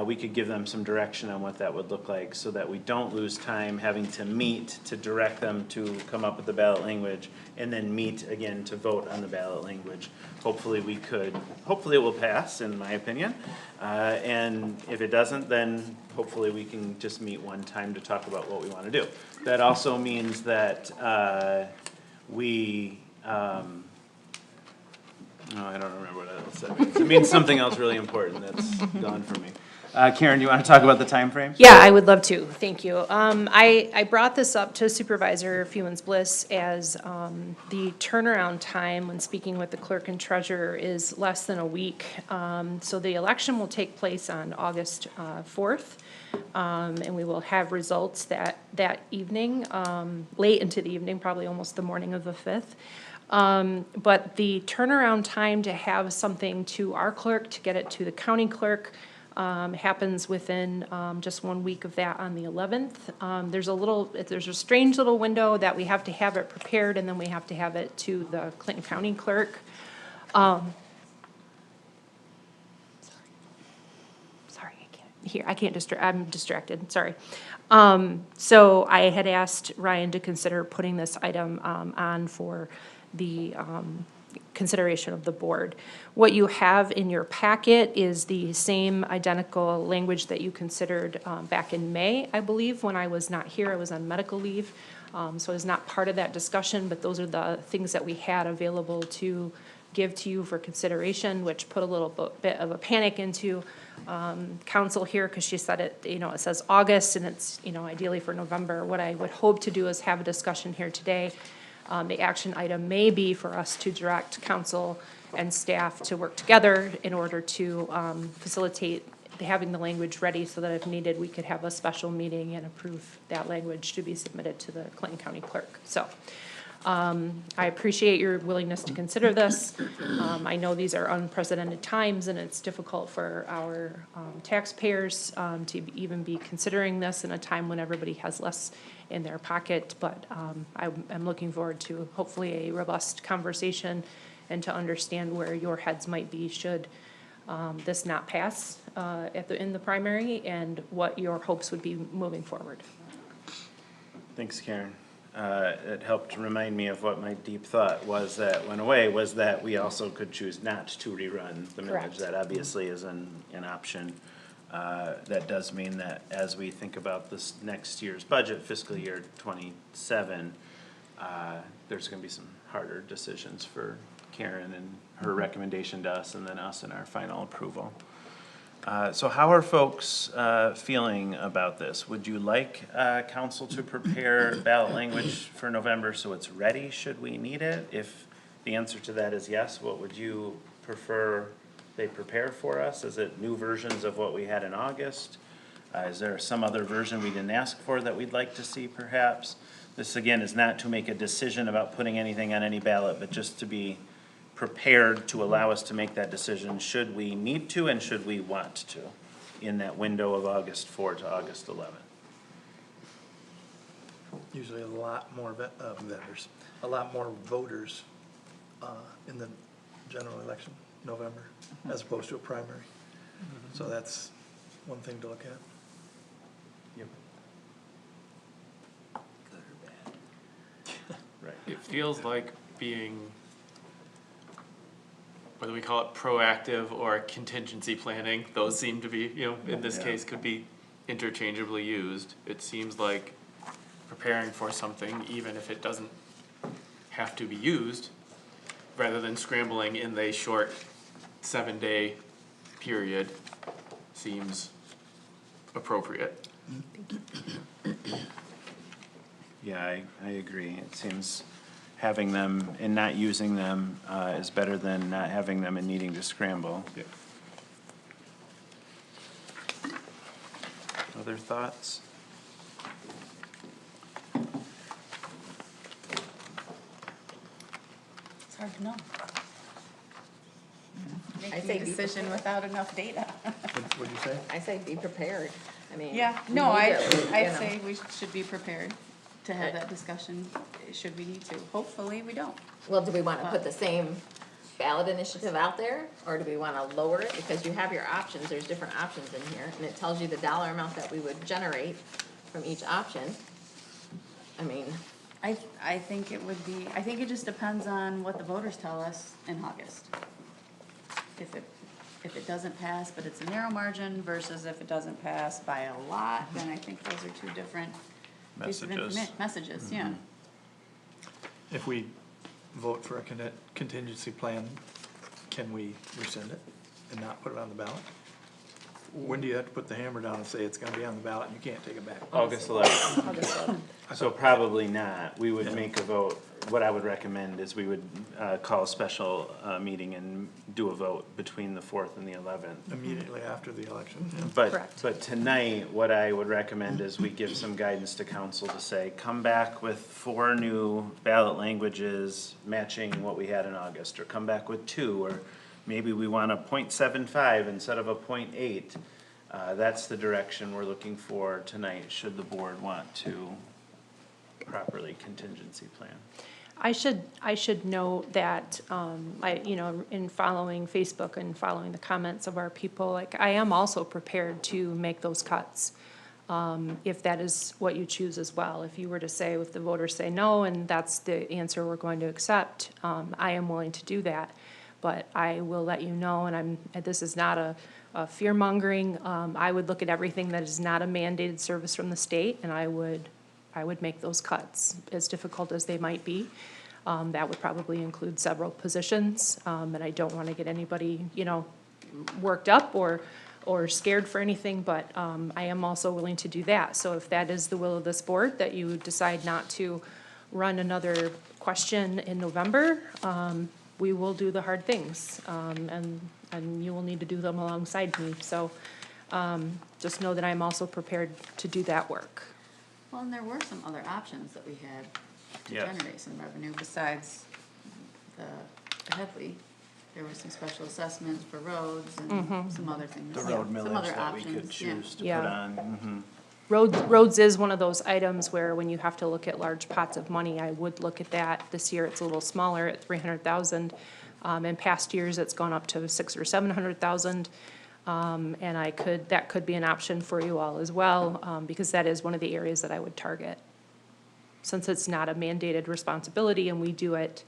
We could give them some direction on what that would look like so that we don't lose time having to meet to direct them to come up with the ballot language and then meet again to vote on the ballot language. Hopefully it will pass, in my opinion. And if it doesn't, then hopefully we can just meet one time to talk about what we want to do. That also means that no, I don't remember what else that means. It means something else really important that's gone from me. Karen, do you want to talk about the time frame? Yeah, I would love to, thank you. I brought this up to Supervisor Fewins-Bliss as the turnaround time when speaking with the clerk and treasurer is less than a week. So the election will take place on August 4th, and we will have results that evening, late into the evening, probably almost the morning of the 5th. But the turnaround time to have something to our clerk, to get it to the county clerk, happens within just 1 week of that on the 11th. There's a strange little window that we have to have it prepared, and then we have to have it to the Clinton County clerk. here, I'm distracted, sorry. So I had asked Ryan to consider putting this item, on for the, consideration of the board. What you have in your packet is the same identical language that you considered, back in May, I believe, when I was not here, I was on medical leave. So I was not part of that discussion, but those are the things that we had available to give to you for consideration, which put a little bit of a panic into council here, because she said it, it says August, and it's, ideally for November. What I would hope to do is have a discussion here today. The action item may be for us to direct council and staff to work together in order to facilitate having the language ready, so that if needed, we could have a special meeting and approve that language to be submitted to the Clinton County Clerk. So I appreciate your willingness to consider this. I know these are unprecedented times, and it's difficult for our taxpayers to even be considering this in a time when everybody has less in their pocket, but I'm looking forward to hopefully a robust conversation and to understand where your heads might be should this not pass in the primary, and what your hopes would be moving forward. Thanks, Karen. It helped remind me of what my deep thought was that went away, was that we also could choose not to rerun the millage. Correct. That obviously is an option. That does mean that as we think about this next year's budget, fiscal year '27, there's gonna be some harder decisions for Karen and her recommendation to us, and then us in our final approval. So how are folks feeling about this? Would you like council to prepare ballot language for November so it's ready should we need it? If the answer to that is yes, what would you prefer they prepare for us? Is it new versions of what we had in August? Is there some other version we didn't ask for that we'd like to see perhaps? This again is not to make a decision about putting anything on any ballot, but just to be prepared to allow us to make that decision should we need to and should we want to in that window of August 4 to August 11. Usually a lot more vendors, a lot more voters in the general election, November, as opposed to a primary. So that's one thing to look at. Yep. Good or bad? Right. It feels like being, whether we call it proactive or contingency planning, those seem to be, in this case, could be interchangeably used. It seems like preparing for something, even if it doesn't have to be used, rather than scrambling in the short 7-day period, seems appropriate. Yeah, I agree. It seems having them and not using them is better than not having them and needing to scramble. Yep. Other thoughts? It's hard to know. I Making say a be decision without enough data. What'd you say? I say be prepared. I mean. Yeah, we no, need I'd to, say we should be prepared to have that discussion, should we need to. Hopefully, we don't. Well, do we wanna put the same ballot initiative out there, or do we wanna lower it? Because you have your options, there's different options in here, and it tells you the dollar amount that we would generate from each option. I mean, I think it would be, I think it just depends on what the voters tell us in August. If it doesn't pass, but it's a narrow margin, versus if it doesn't pass by a lot, then I think those are two different pieces of Messages. messages, yeah. If we vote for a contingency plan, can we rescind it and not put it on the ballot? When do you have to put the hammer down and say it's gonna be on the ballot and you can't take it back? August 11th. I'll just vote. So probably not. We would make a vote. What I would recommend is we would call a special meeting and do a vote between the 4th and the 11th. Immediately after the election, yeah. Correct. But tonight, what I would recommend is we give some guidance to council to say, come back with 4 new ballot languages matching what we had in August, or come back with 2, or maybe we want a .75 instead of a .8. That's the direction we're looking for tonight, should the board want to properly contingency plan. I should note that, in following Facebook and following the comments of our people, like, I am also prepared to make those cuts. If that is what you choose as well. If you were to say, if the voters say no, and that's the answer we're going to accept, I am willing to do that. But I will let you know, and this is not a fear mongering, I would look at everything that is not a mandated service from the state, and I would make those cuts, as difficult as they might be. That would probably include several positions, and I don't want to get anybody, worked up or scared for anything, but I am also willing to do that. So if that is the will of this board, that you decide not to run another question in November, we will do the hard things, and you will need to do them alongside me. So just know that I'm also prepared to do that work. Well, and there were some other options that we had to Yes. generate some revenue besides the Headley. There were some special assessments for roads and some other things. The Yeah, road some millage other that we could options, yeah. choose to put Yeah. on. Roads is one of those items where when you have to look at large pots of money, I would look at that. This year, it's a little smaller at 300,000. In past years, it's gone up to 600,000 or 700,000. And that could be an option for you all as well, because that is one of the areas that I would target. Since it's not a mandated responsibility and we do it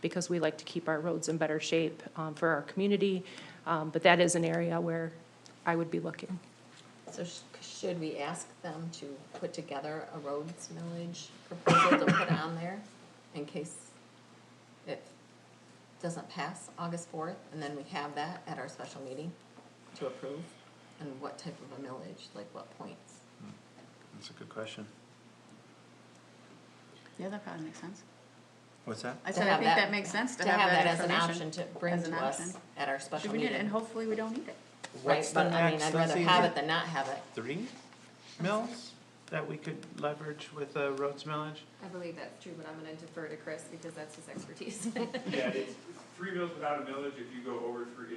because we like to keep our roads in better shape, for our community. But that is an area where I would be looking. So should we ask them to put together a roads millage proposal to put on there in case it doesn't pass August 4th? And then we have that at our special meeting to approve? And what type of a millage, like what points? That's a good question. Yeah, that probably makes sense. What's that? I said, I think that makes sense to have that as an information. option to bring as an to us option. at our Should special we need it? meeting. And hopefully we don't need it. Right, What's but the I mean, max, I'd rather Lindsay? have Is it than not have it. 3 mills that we could leverage with a roads millage? I believe that's true, but I'm gonna defer to Chris because that's his expertise. Yeah, it's 3 mills without a millage. If you go over 3,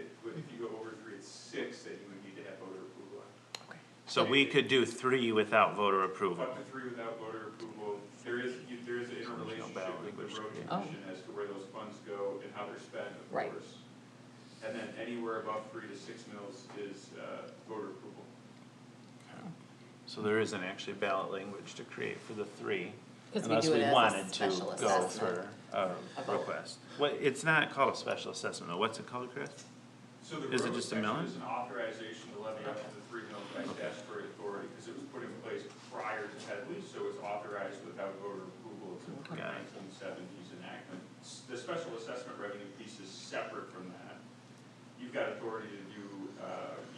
it's 6 that you would need to have voter approval on. So we could do 3 without voter approval. Up to 3 without voter approval. There is an interrelationship ballot with the language road to create. commission as to where those funds go and how they're spent, of Right. course. And then anywhere above 3 to 6 mills is voter approval. So there isn't actually ballot language to create for the 3. 'Cause we Unless do it we as a wanted to special go assessment. for a A vote. request. It's not called a special assessment though. What's it called, Chris? So the Is it road just a section millage? is an authorization to levy up to the 3 mills by statutory authority, because it was put in place prior to Headley, so it's authorized without voter approval. It's a Got it. pre-1970s enactment. The special assessment revenue piece is separate from that. You've got authority to do,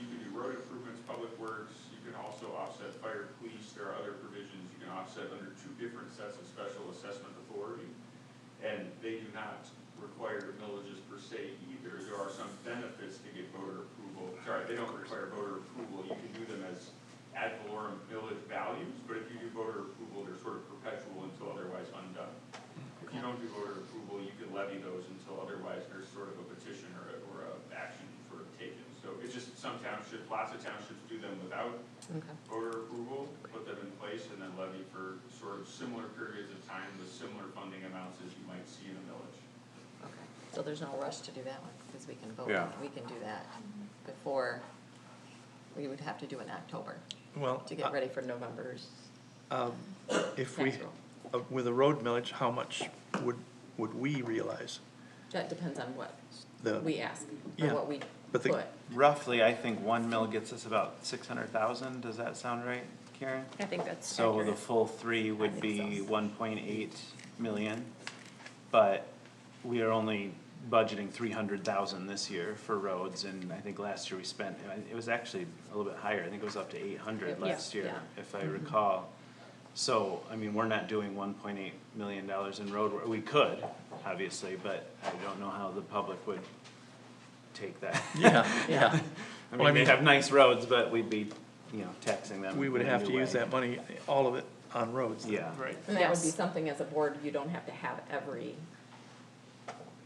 you can do road improvements, public works, you can also offset fire, police, there are other provisions you can offset under 2 different sets of special assessment authority. And they do not require millages per se either. There are some benefits to get voter approval. Sorry, they don't require voter approval. You can do them as ad valorem millage values, but if you do voter approval, they're sort of perpetual until otherwise undone. If you don't do voter approval, you can levy those until otherwise there's sort of a petition or a action sort of taken. So it's just some townships, lots of townships do them without Okay. voter approval, put them in place, and then levy for sort of similar periods of time with similar funding amounts as you might see in a millage. Okay, so there's no rush to do that one, because we can vote, Yeah. we can do that before, we would have to do it in October Well, to get ready for November's if we, tax roll. with a road millage, how much would we realize? That depends on what The- we ask, or Yeah, what we but the- put. Roughly, I think 1 mill gets us about 600,000. Does that sound right, Karen? I think that's So the accurate. full 3 would think be so. 1.8 million. But we are only budgeting 300,000 this year for roads, and I think last year we spent, it was actually a little bit higher. I think it was up to 800 Yeah, last year, yeah. if I recall. So, I mean, we're not doing $1.8 million in road work. We could, obviously, but I don't know how the public would take that. Yeah, Yeah. I Well, I mean, they mean- have nice roads, but we'd be, taxing them. we would in a have to new use way. that money, all of it, on roads. then. Yeah. Right. And that would be Yes. something as a board, you don't have to have every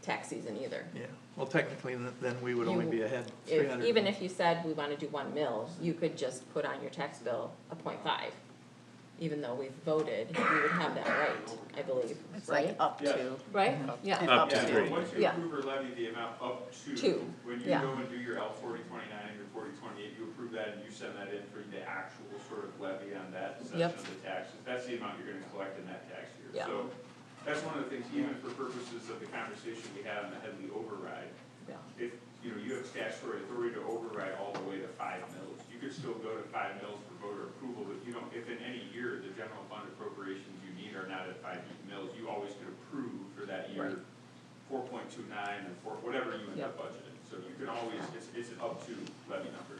tax season either. Yeah, well, technically, then we would only You- be ahead If, 300. even if you said we wanna do 1 mill, you could just put on your tax bill a 0.5. even though we've voted, we would have that right, I believe, It's right? like up to. Right? Yeah. Up to Yeah, three. once you Yeah. approve or levy the amount up to. Two, When you yeah. go and do your L 4029 and your 4028, you approve that and you send that in for the actual sort of levy on that section Yep. of the taxes. That's the amount you're gonna collect in that tax year. Yeah. So that's one of the things, even for purposes of the conversation we had on the Headley override, Yeah. if, you have statutory authority to override all the way to 5 mils. You could still go to 5 mils for voter approval, but if in any year the general fund appropriations you need are not at 5 mils, you always could approve for that year 4.29 and whatever you end up budgeting. So you can always, it's an up to levy number.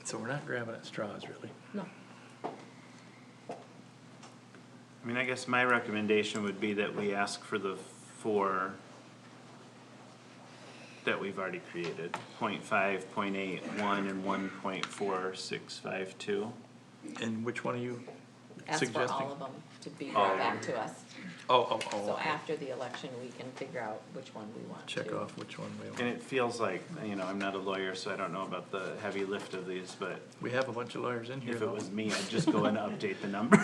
So we're not grabbing at straws, really. No. I mean, I guess my recommendation would be that we ask for the 4 that we've already created, 0.5, 0.8, 1, and 1.4652. And which one are you Ask for suggesting? all of them to be All brought of back them. to us. Oh, So okay. after the election, we can figure out which one we want to. Check off which one we And want. it feels like, I'm not a lawyer, so I don't know about the heavy lift of these, but We have a bunch of lawyers in here, if it though. was me, I'd just go and update the numbers.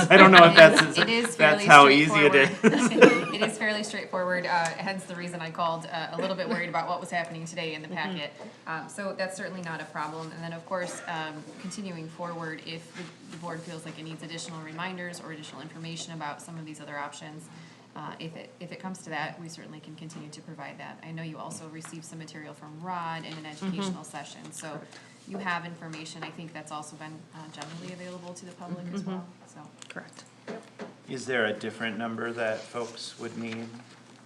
I don't know if that's, It is that's fairly how easy it is. straightforward. It is fairly straightforward, hence the reason I called, a little bit worried about what was happening today in the packet. So that's certainly not a problem. And then, of course, continuing forward, if the board feels like it needs additional reminders or additional information about some of these other options, if it comes to that, we certainly can continue to provide that. I know you also received some material from Rod in an educational session, so you have information. I think that's also been generally available to the public as well, so. Correct. Is there a different number that folks would need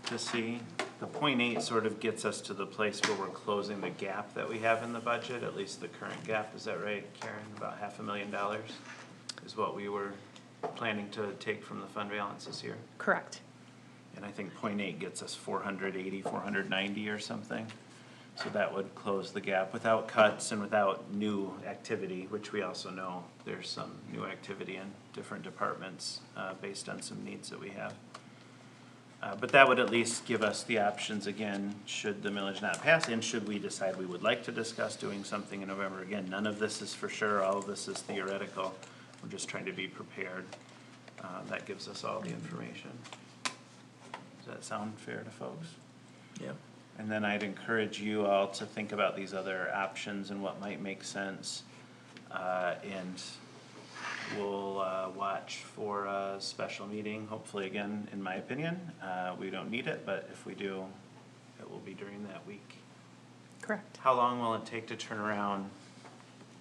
to see? The 0.8 sort of gets us to the place where we're closing the gap that we have in the budget, at least the current gap, is that right, Karen? About $500,000 is what we were planning to take from the fund balance this year. Correct. And I think 0.8 gets us 480, 490 or something. So that would close the gap without cuts and without new activity, which we also know there's some new activity in different departments based on some needs that we have. But that would at least give us the options again, should the millage not pass, and should we decide we would like to discuss doing something in November. Again, none of this is for sure, all of this is theoretical. We're just trying to be prepared. That gives us all the information. Does that sound fair to folks? Yeah. And then I'd encourage you all to think about these other options and what might make sense. And we'll watch for a special meeting, hopefully again, in my opinion. We don't need it, but if we do, it will be during that week. Correct. How long will it take to turn around?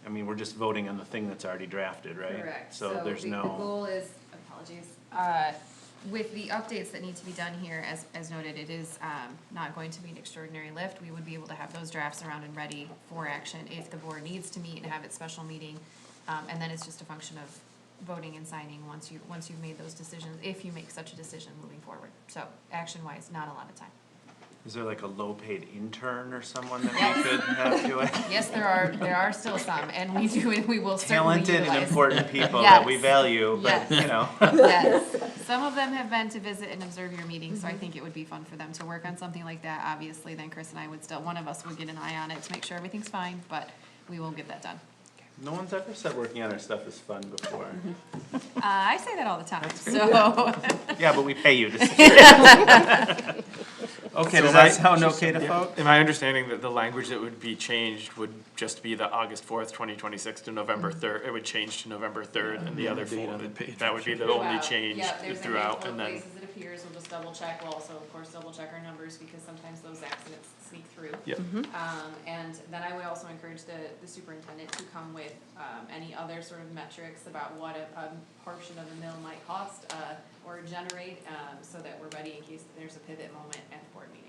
I mean, we're just voting on the thing that's already drafted, right? Correct. So there's the no, goal is, apologies, with the updates that need to be done here, as noted, it is not going to be an extraordinary lift. We would be able to have those drafts around and ready for action if the board needs to meet and have its special meeting. And then it's just a function of voting and signing once you've made those decisions, if you make such a decision moving forward. So action-wise, not a lot of time. is there like a low-paid intern or someone that we could have do it? Yes, there are still some, and we will certainly utilize. Talented and important people that we Yes. value, but, Yes. you know. Yes, some of them have been to visit and observe your meeting, so I think it would be fun for them to work on something like that. Obviously, then Chris and I would still, one of us would get an eye on it to make sure everything's fine, but we will get that done. No one's ever said working on our stuff is fun before. I say that all the time, so. Yeah, but we pay you to say it. Okay, does that sound okay to folks? Am I understanding that the language that would be changed would just be the August 4th, 2026 to November 3rd? It would change to November 3rd and the other date four, on the page. that would be the only Throughout. change Yeah, there's a throughout, handful and of then, places it appears, we'll just double check, we'll also, of course, double check our numbers, because sometimes those accidents sneak through. Yep. And then I would also encourage the superintendent to come with, any other sort of metrics about what a portion of the mill might cost, or generate, so that we're ready in case there's a pivot moment at the board meeting.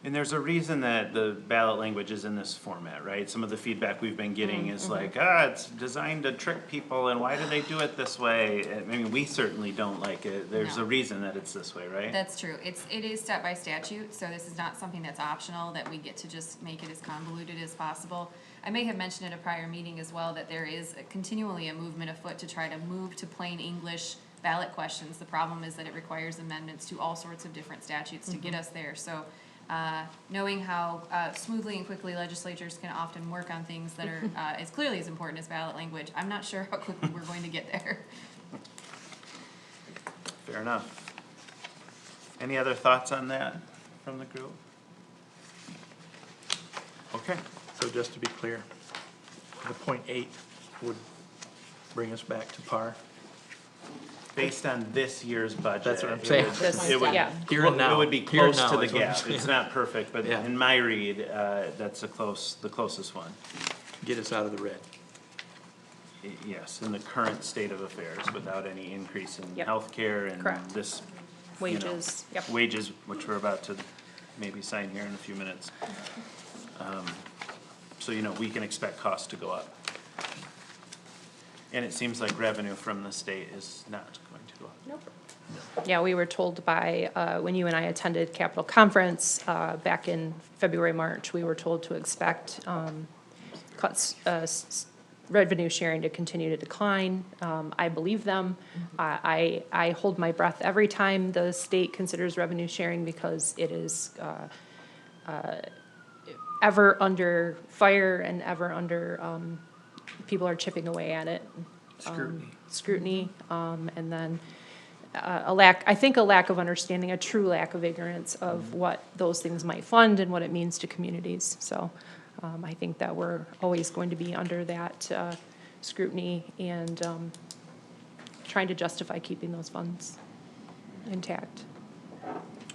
And there's a reason that the ballot language is in this format, right? Some of the feedback we've been getting is like, it's designed to trick people, and why do they do it this way? I mean, we certainly don't like it. There's No. a reason that it's this way, right? That's true. It is set by statute, so this is not something that's optional, that we get to just make it as convoluted as possible. I may have mentioned at a prior meeting as well that there is continually a movement afoot to try to move to plain English ballot questions. The problem is that it requires amendments to all sorts of different statutes to get us there. So knowing how smoothly and quickly legislatures can often work on things that are as clearly as important as ballot language, I'm not sure how quickly we're going to get there. Fair enough. Any other thoughts on that from the group? Okay. So just to be clear, the 0.8 would bring us back to par. Based on this year's budget. That's what I'm it saying. would- This- It would, yeah. Here and now. it would be Here and close to now the is what I'm gap. saying. It's not perfect, but Yeah. in my read, that's the closest one. Get us out of the red. Yes, in the current state of affairs, without any increase in Yep. healthcare and Correct. this. Wages, yep. Wages, which we're about to maybe sign here in a few minutes. So, we can expect costs to go up. And it seems like revenue from the state is not going to go up. Nope. Yeah, we were told by, when you and I attended Capitol Conference back in February, March, we were told to expect cuts, revenue sharing to continue to decline. I believe them. I hold my breath every time the state considers revenue sharing because it is ever under fire and ever under, people are chipping away at it. Scrutiny, and then I think a lack of understanding, a true lack of ignorance of what those things might fund and what it means to communities. So I think that we're always going to be under that scrutiny and trying to justify keeping those funds intact.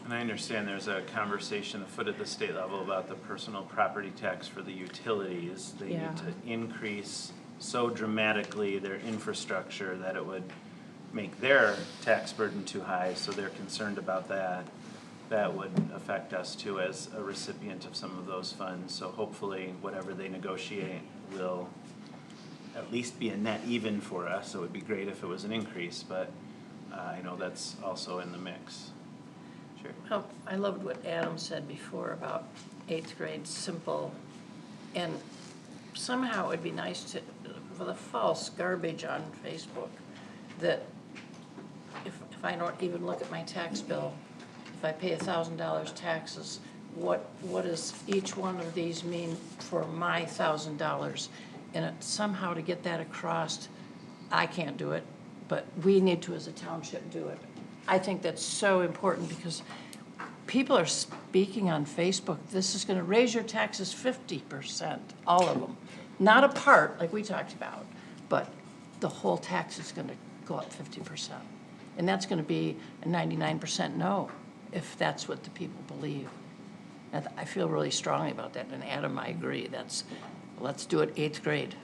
And I understand there's a conversation afoot at the state level about the personal property tax for the utilities. They Yeah. need to increase so dramatically their infrastructure that it would make their tax burden too high, so they're concerned about that. That would affect us too as a recipient of some of those funds. So hopefully, whatever they negotiate will at least be a net even for us. It would be great if it was an increase, but I know that's also in the mix. Sure. Oh, I loved what Adam said before about 8th grade simple. And somehow it'd be nice to, for the false garbage on Facebook, that if I don't even look at my tax bill, if I pay $1,000 taxes, what does each one of these mean for my $1,000? And somehow to get that across, I can't do it, but we need to as a township do it. I think that's so important because people are speaking on Facebook, this is gonna raise your taxes 50%, all of them. Not a part, like we talked about, but the whole tax is gonna go up 50%. And that's gonna be a 99% no, if that's what the people believe. And I feel really strongly about that, and Adam, I agree, let's do it 8th grade.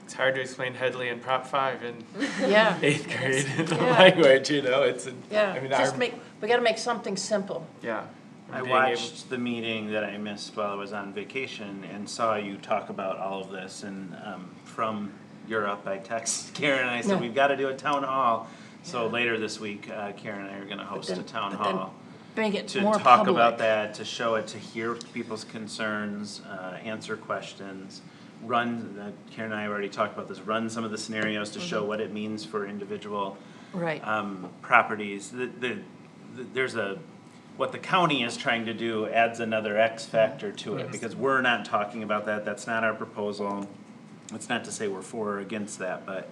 It's hard to explain Headley and Prop 5 in Yeah. 8th grade Yeah. language, it's, Yeah, I mean, just we gotta make something simple. yeah. I Being able- watched the meeting that I missed while I was on vacation and saw you talk about all of this, and from Europe, I texted Karen and I said, Yeah. we've got to do a town hall. So later this week, Karen and I are going to host a town but then hall Make it to more talk public. about that, to show it, to hear people's concerns, answer questions, run, Karen and I have already talked about this, run some of the scenarios to show what it means for individual Right. properties. There's what the county is trying to do adds another X factor to it, because we're not talking about that, that's not our proposal. It's not to say we're for or against that, but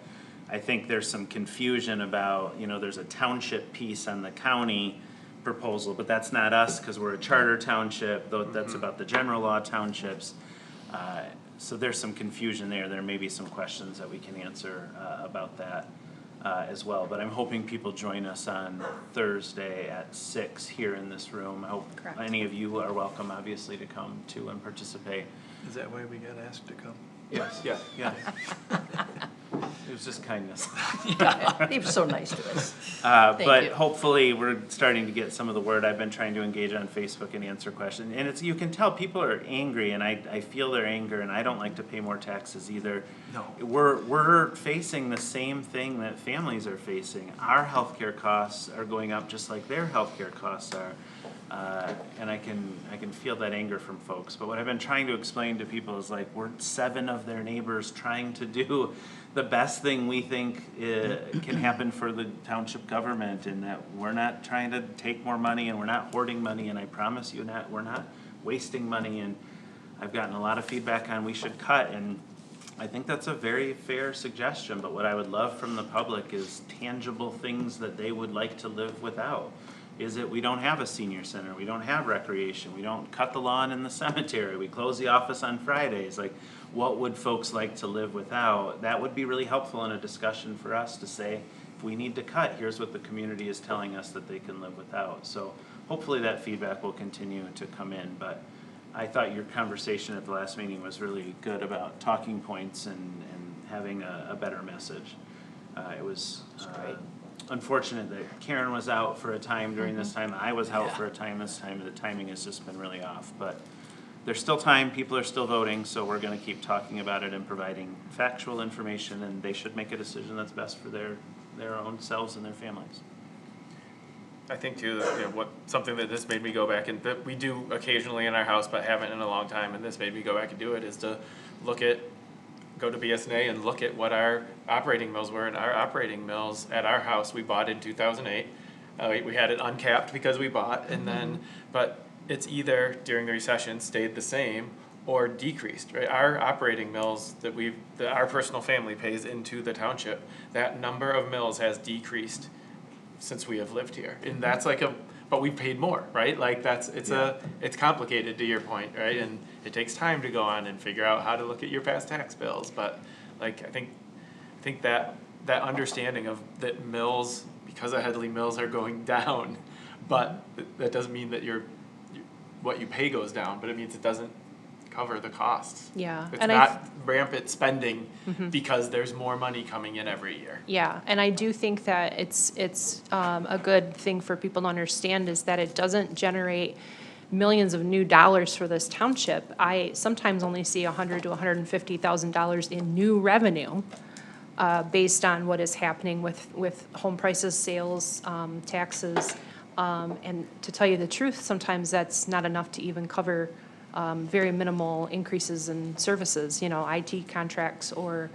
I think there's some confusion about, there's a township piece on the county proposal, but that's not us, because we're a charter township, though that's about the general law townships. So there's some confusion there, there may be some questions that we can answer about that as well, but I'm hoping people join us on Thursday at 6 here in this room. I hope Correct. any of you are welcome, obviously, to come too and participate. Is that why we got asked to come? Yes. Yeah. Yeah. It was just kindness. He was so nice to us. But you. hopefully, we're starting to get some of the word. I've been trying to engage on Facebook and answer questions. And you can tell people are angry, and I feel their anger, and I don't like to pay more taxes either. No. We're facing the same thing that families are facing. Our healthcare costs are going up just like their healthcare costs are. And I can feel that anger from folks. But what I've been trying to explain to people is like, we're 7 of their neighbors trying to do the best thing we think can happen for the township government, and that we're not trying to take more money and we're not hoarding money, and I promise you we're not wasting money. And I've gotten a lot of feedback on we should cut, and I think that's a very fair suggestion, but what I would love from the public is tangible things that they would like to live without. Is it we don't have a senior center, we don't have recreation, we don't cut the lawn in the cemetery, we close the office on Fridays, like what would folks like to live without? That would be really helpful in a discussion for us to say, if we need to cut, here's what the community is telling us that they can live without. So hopefully that feedback will continue to come in, but I thought your conversation at the last meeting was really good about talking points and having a better message. It was unfortunate that Karen was out for a time during this time. I was out for a time this time. The timing has just been really off. But there's still time. People are still voting, so we're going to keep talking about it and providing factual information, and they should make a decision that's best for their own selves and their families. I think too, that, something that this made me go back and that we do occasionally in our house, but haven't in a long time, and this made me go back and do it, is to go to BSNA and look at what our operating mills were. And our operating mills at our house, we bought in 2008. We had it uncapped because we bought, and then, but it's either during the recession stayed the same or decreased, right? Our operating mills that our personal family pays into the township, that number of mills has decreased since we have lived here. And that's but we paid more, right? Like it's complicated to your point, right? And it takes time to go on and figure out how to look at your past tax bills. But like, I think that understanding of that mills, because of Headley, mills are going down, but that doesn't mean that what you pay goes down, but it means it doesn't cover the costs. Yeah. It's not rampant spending because there's more money coming in every year. Yeah, and I do think that it's a good thing for people to understand is that it doesn't generate millions of new dollars for this township. I sometimes only see $100,000 to $150,000 in new revenue based on what is happening with home prices, sales, taxes, and to tell you the truth, sometimes that's not enough to even cover very minimal increases in services, IT contracts or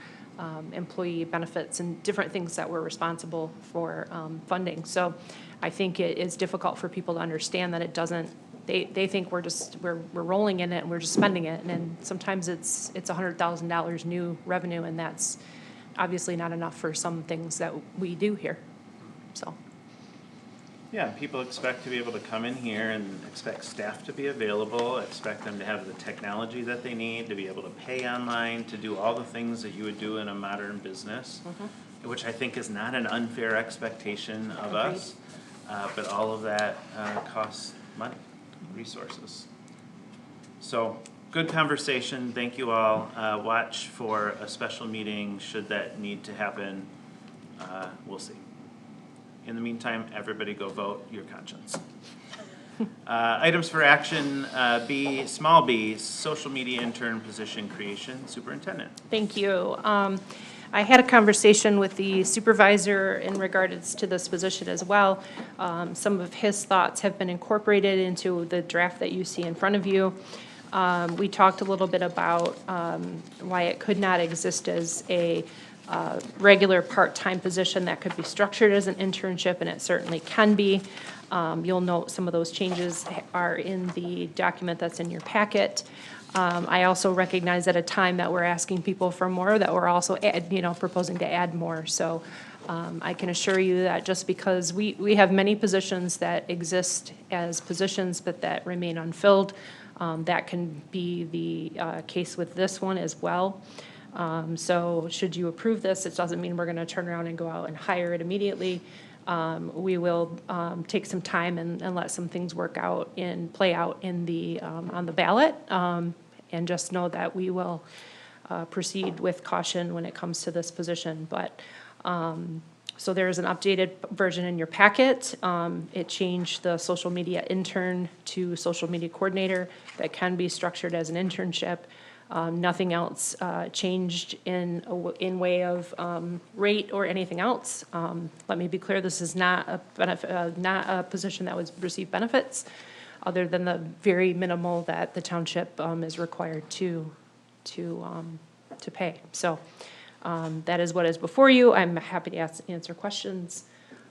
employee benefits and different things that we're responsible for funding. So I think it is difficult for people to understand that it doesn't, they think we're rolling in it and we're just spending it. And sometimes it's $100,000 new revenue, and that's obviously not enough for some things that we do here, so. Yeah, people expect to be able to come in here and expect staff to be available, expect them to have the technology that they need, to be able to pay online, to do all the things that you would do in a modern business, which I think is not an unfair expectation of us, but all of that costs money, resources. So, good conversation, thank you all. Watch for a special meeting should that need to happen. We'll see. In the meantime, everybody go vote your conscience. Items for action, small b, social media intern position creation, superintendent. Thank you. I had a conversation with the supervisor in regards to this position as well. Some of his thoughts have been incorporated into the draft that you see in front of you. We talked a little bit about why it could not exist as a regular part-time position that could be structured as an internship, and it certainly can be. You'll note some of those changes are in the document that's in your packet. I also recognize at a time that we're asking people for more, that we're also proposing to add more. So I can assure you that just because we have many positions that exist as positions but that remain unfilled, that can be the case with this one as well. So should you approve this, it doesn't mean we're going to turn around and go out and hire it immediately. We will take some time and let some things play out in the on the ballot, and just know that we will proceed with caution when it comes to this position. But so there's an updated version in your packet. It changed the social media intern to social media coordinator. That can be structured as an internship. Nothing else changed in way of rate or anything else. Let me be clear: this is not a position that would receive benefits. other than the very minimal that the township is required to pay. So that is what is before you. I'm happy to answer questions,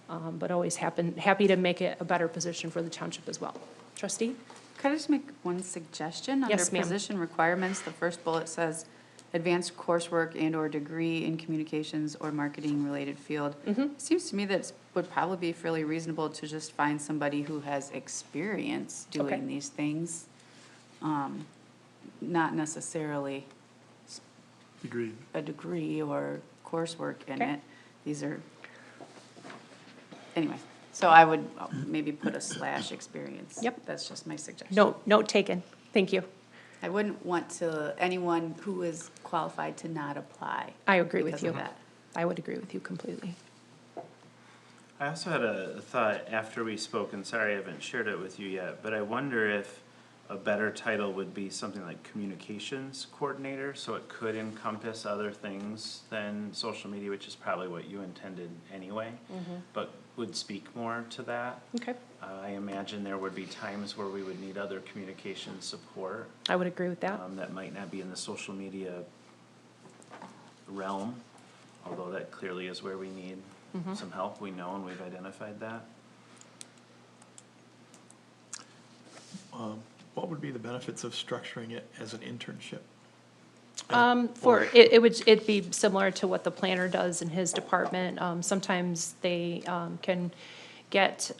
but always happy to make it a better position for the township as well. Trustee? Could I just make one suggestion? Yes, Under ma'am. position requirements, the first bullet says, advanced coursework and/or degree in communications or marketing-related field. It seems to me that it would probably be fairly reasonable to just find somebody who has experience Okay. doing these things. Not necessarily Agreed. a degree or coursework in Okay. it. These are, anyway, so I would maybe put a / experience. Yep. That's just my suggestion. Note taken. Thank you. I wouldn't want anyone who is qualified to not apply. I agree with because you. of that. I would agree with you completely. I also had a thought after we spoke, and sorry I haven't shared it with you yet, but I wonder if a better title would be something like communications coordinator, so it could encompass other things than social media, which is probably what you intended anyway, but would speak more to that. Okay. I imagine there would be times where we would need other communication support. I would agree with that. That might not be in the social media realm, although that clearly is where we need some help. We know and we've identified that. What would be the benefits of structuring it as an internship? It'd be similar to what the planner does in his department. Sometimes they can get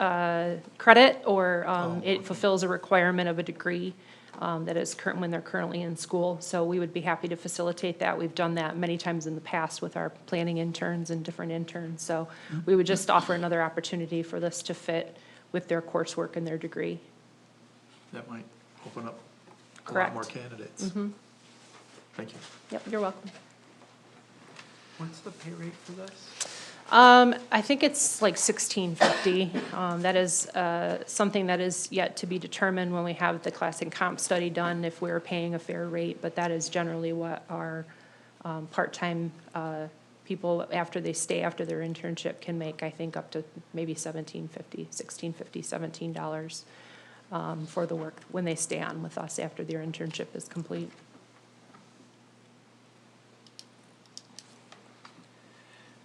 credit, or it fulfills a requirement of a degree that is current when they're currently in school. So we would be happy to facilitate that. We've done that many times in the past with our planning interns and different interns. So we would just offer another opportunity for this to fit with their coursework and their degree. That might open up a lot Correct. more candidates. Thank you. Yep, you're welcome. What's the pay rate for this? I think it's like $16.50. That is something that is yet to be determined when we have the class and comp study done, if we're paying a fair rate, but that is generally what our part-time people, after they stay after their internship, can make, I think, up to maybe $16.50, $17 for the work when they stay on with us after their internship is complete.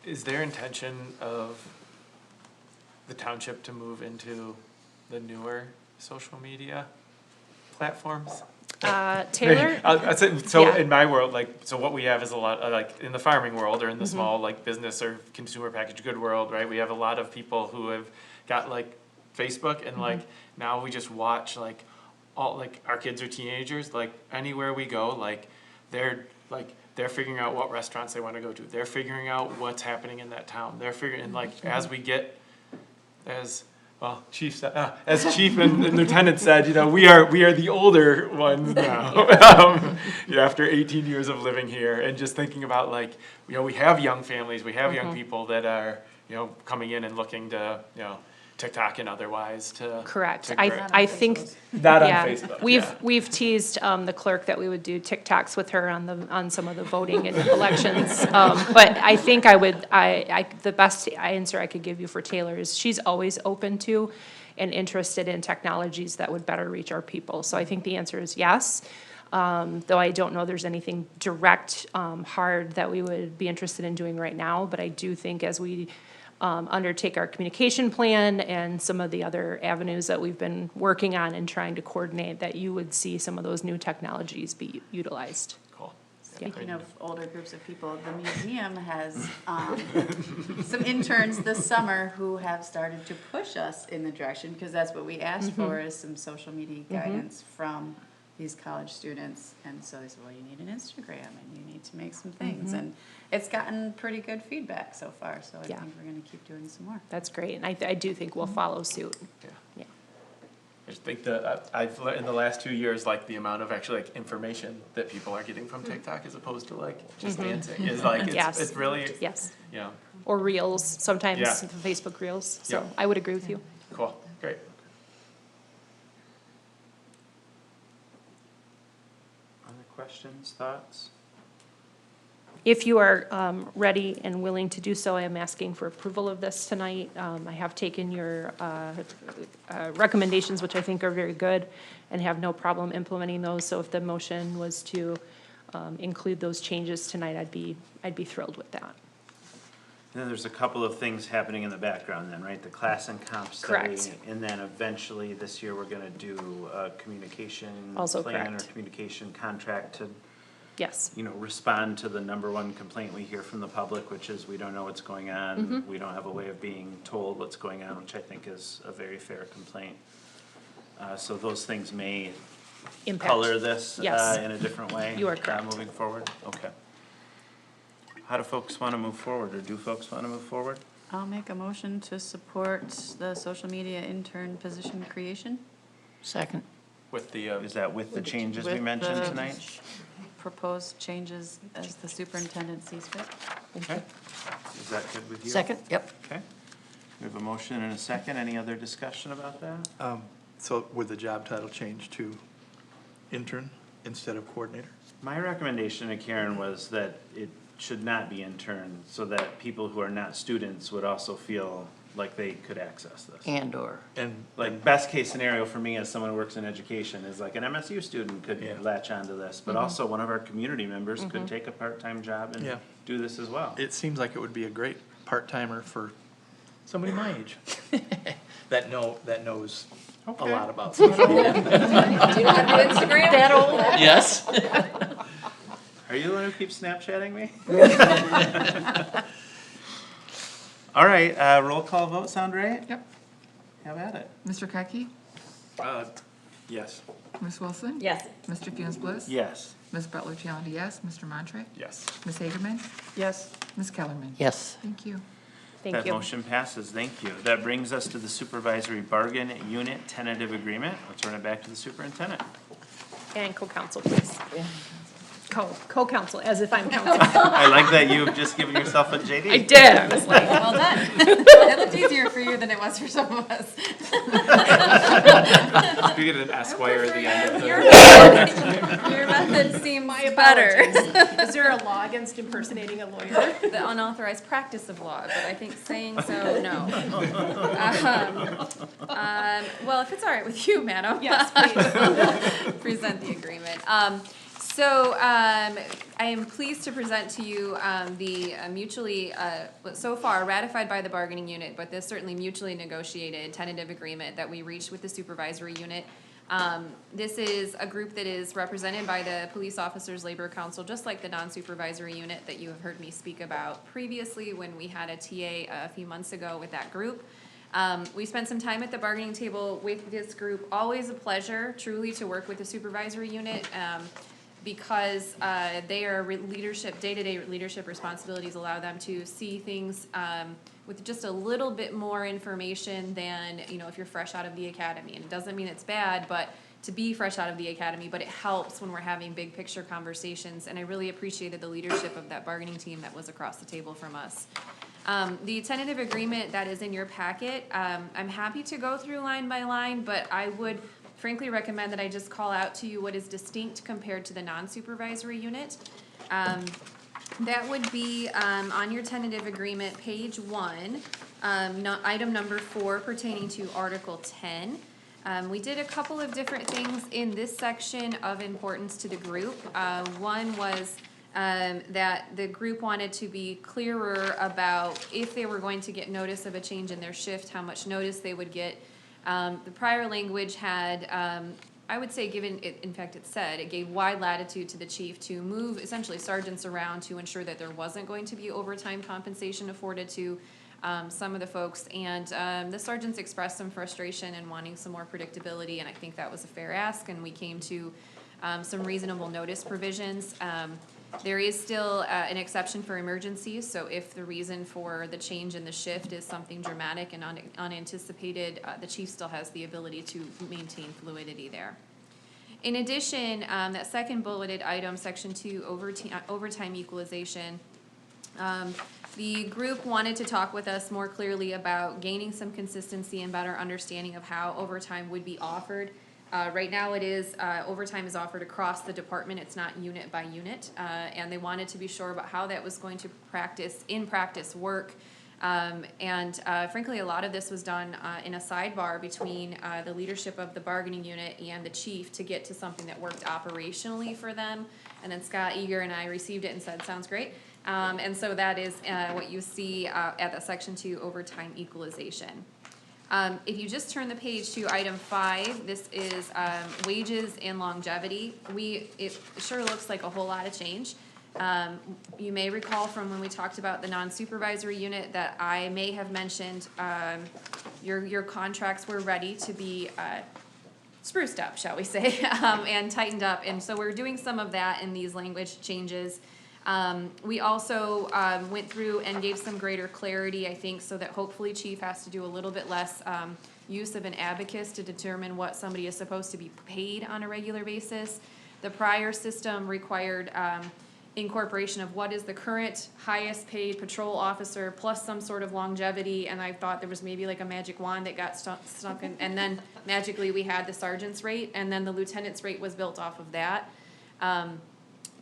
Is there intention of the township to move into the newer social media platforms? Taylor? So Yeah. in my world, so what we have is a lot, like, in the farming world or in the small, business or consumer packaged good world, right? We have a lot of people who have got, Facebook, and, now we just watch, all, our kids are teenagers, anywhere we go, they're figuring out what restaurants they want to go to. They're figuring out what's happening in that town. They're figuring, and as we get, as Chief and Lieutenant said, we are the older ones now. After 18 years of living here, and just thinking about we have young families, we have young people that are coming in and looking to TikTok and otherwise to Correct. to grow. I think, Not on yeah, Facebook. we've teased the clerk that we would do TikToks with her on some of the voting and elections. But I think the best answer I could give you for Taylor is she's always open to and interested in technologies that would better reach our people. So I think the answer is yes. Though I don't know there's anything direct, hard that we would be interested in doing right now. But I do think as we undertake our communication plan and some of the other avenues that we've been working on and trying to coordinate, that you would see some of those new technologies be utilized. Cool. Speaking of older groups of people, the museum has some interns this summer who have started to push us in the direction, because that's what we asked for, is some social media guidance from these college students. And so they said, well, you need an Instagram and you need to make some things. And it's gotten pretty good feedback so far, so I Yeah. think we're gonna keep doing some more. That's great, and I do think we'll follow suit. Yeah. Yeah. I just think that I've learned in the last 2 years, the amount of actually information that people are getting from TikTok as opposed to just dancing is Yes. it's really, Yes, yeah, or reels, sometimes Yeah. the Facebook reels, so Yeah. I would agree with you. cool, great. Other questions, thoughts? If you are ready and willing to do so, I am asking for approval of this tonight. I have taken your recommendations, which I think are very good, and have no problem implementing those. So if the motion was to include those changes tonight, I'd be thrilled with that. And then there's a couple of things happening in the background then, right? The class and comp study. Correct. And then eventually this year, we're gonna do a communication Also plan or correct. communication contract to, Yes. you know, respond to the number one complaint we hear from the public, which is we don't know what's going on. We don't have a way of being told what's going on, which I think is a very fair complaint. So those things may Impact. color this Yes. in a different way. You are correct. Moving forward, okay. How do folks want to move forward, or do folks want to move forward? I'll make a motion to support the social media intern position creation. Second. With the, Is that with the changes we With mentioned the tonight? Proposed changes as the superintendent sees fit. Okay. Is that good with you? Second, yep. Okay. We have a motion and a second. Any other discussion about that? So would the job title change to intern instead of coordinator? My recommendation to Karen was that it should not be intern, so that people who are not students would also feel like they could access this. And/or. And Like, best case scenario for me as someone who works in education is like an MSU student could Yeah. latch onto this, but also one of our community members could take a part-time job and Yeah. do this as well. it seems like it would be a great part-timer for somebody my age that knows a Okay. lot about social media. Do you know how to do Instagram? That old? Yes. Are you the one who keeps Snapchatting me? All right, roll call vote, sound right? Yep. Have at it. Mr. Kotke? Yes. Ms. Wilson? Yes. Mr. Fewins-Bliss? Yes. Ms. Butler-Chalender, yes. Mr. Montri? Yes. Ms. Hagerman? Yes. Ms. Kellerman? Yes. Thank you. Thank That you. motion passes, thank you. That brings us to the supervisory bargain unit tentative agreement. I'll turn it back to the superintendent. And co-counsel, please. Co-counsel, as if I'm counsel. I like that you've just given yourself a JD. I did, I was like, Well done. It looked easier for you than it was for some of us. you get an Esquire at the end of the. Your method seems my better. apologies. Is there a law against impersonating a lawyer? The unauthorized practice of law, but I think saying so, no. Well, if it's all right with you, madam. Yes, please. Present the agreement. So I am pleased to present to you the mutually, so far ratified by the bargaining unit, but this certainly mutually negotiated tentative agreement that we reached with the supervisory unit. This is a group that is represented by the Police Officers Labor Council, just like the non-supervisory unit that you have heard me speak about previously when we had a TA a few months ago with that group. We spent some time at the bargaining table with this group. Always a pleasure, truly, to work with the supervisory unit. Because their leadership, day-to-day leadership responsibilities allow them to see things with just a little bit more information than, you know, if you're fresh out of the academy. And it doesn't mean it's bad, but to be fresh out of the academy, but it helps when we're having big picture conversations. And I really appreciated the leadership of that bargaining team that was across the table from us. The tentative agreement that is in your packet, I'm happy to go through line by line, but I would frankly recommend that I just call out to you what is distinct compared to the non-supervisory unit. That would be on your tentative agreement, page 1, item number 4 pertaining to Article 10. We did a couple of different things in this section of importance to the group. One was that the group wanted to be clearer about if they were going to get notice of a change in their shift, how much notice they would get. The prior language had, I would say given, in fact it said, it gave wide latitude to the chief to move essentially sergeants around to ensure that there wasn't going to be overtime compensation afforded to some of the folks. And the sergeants expressed some frustration and wanting some more predictability, and I think that was a fair ask, and we came to some reasonable notice provisions. There is still an exception for emergencies, so if the reason for the change in the shift is something dramatic and unanticipated, the chief still has the ability to maintain fluidity there. In addition, that second bulleted item, section 2, overtime equalization, the group wanted to talk with us more clearly about gaining some consistency and better understanding of how overtime would be offered. Right now it is, overtime is offered across the department, it's not unit by unit, and they wanted to be sure about how that was going to in practice work. Frankly, a lot of this was done in a sidebar between the leadership of the bargaining unit and the chief to get to something that worked operationally for them. And then Scott Eager and I received it and said, sounds great. And so that is what you see at the Section 2 overtime equalization. If you just turn the page to item 5, this is wages and longevity. It sure looks like a whole lot of change. You may recall from when we talked about the non-supervisory unit that I may have mentioned your contracts were ready to be spruced up, shall we say, and tightened up. And so we're doing some of that in these language changes. We also went through and gave some greater clarity, I think, so that hopefully chief has to do a little bit less use of an abacus to determine what somebody is supposed to be paid on a regular basis. The prior system required incorporation of what is the current highest paid patrol officer plus some sort of longevity, and I thought there was maybe like a magic wand that got stuck in, and then magically we had the sergeant's rate, and then the lieutenant's rate was built off of that.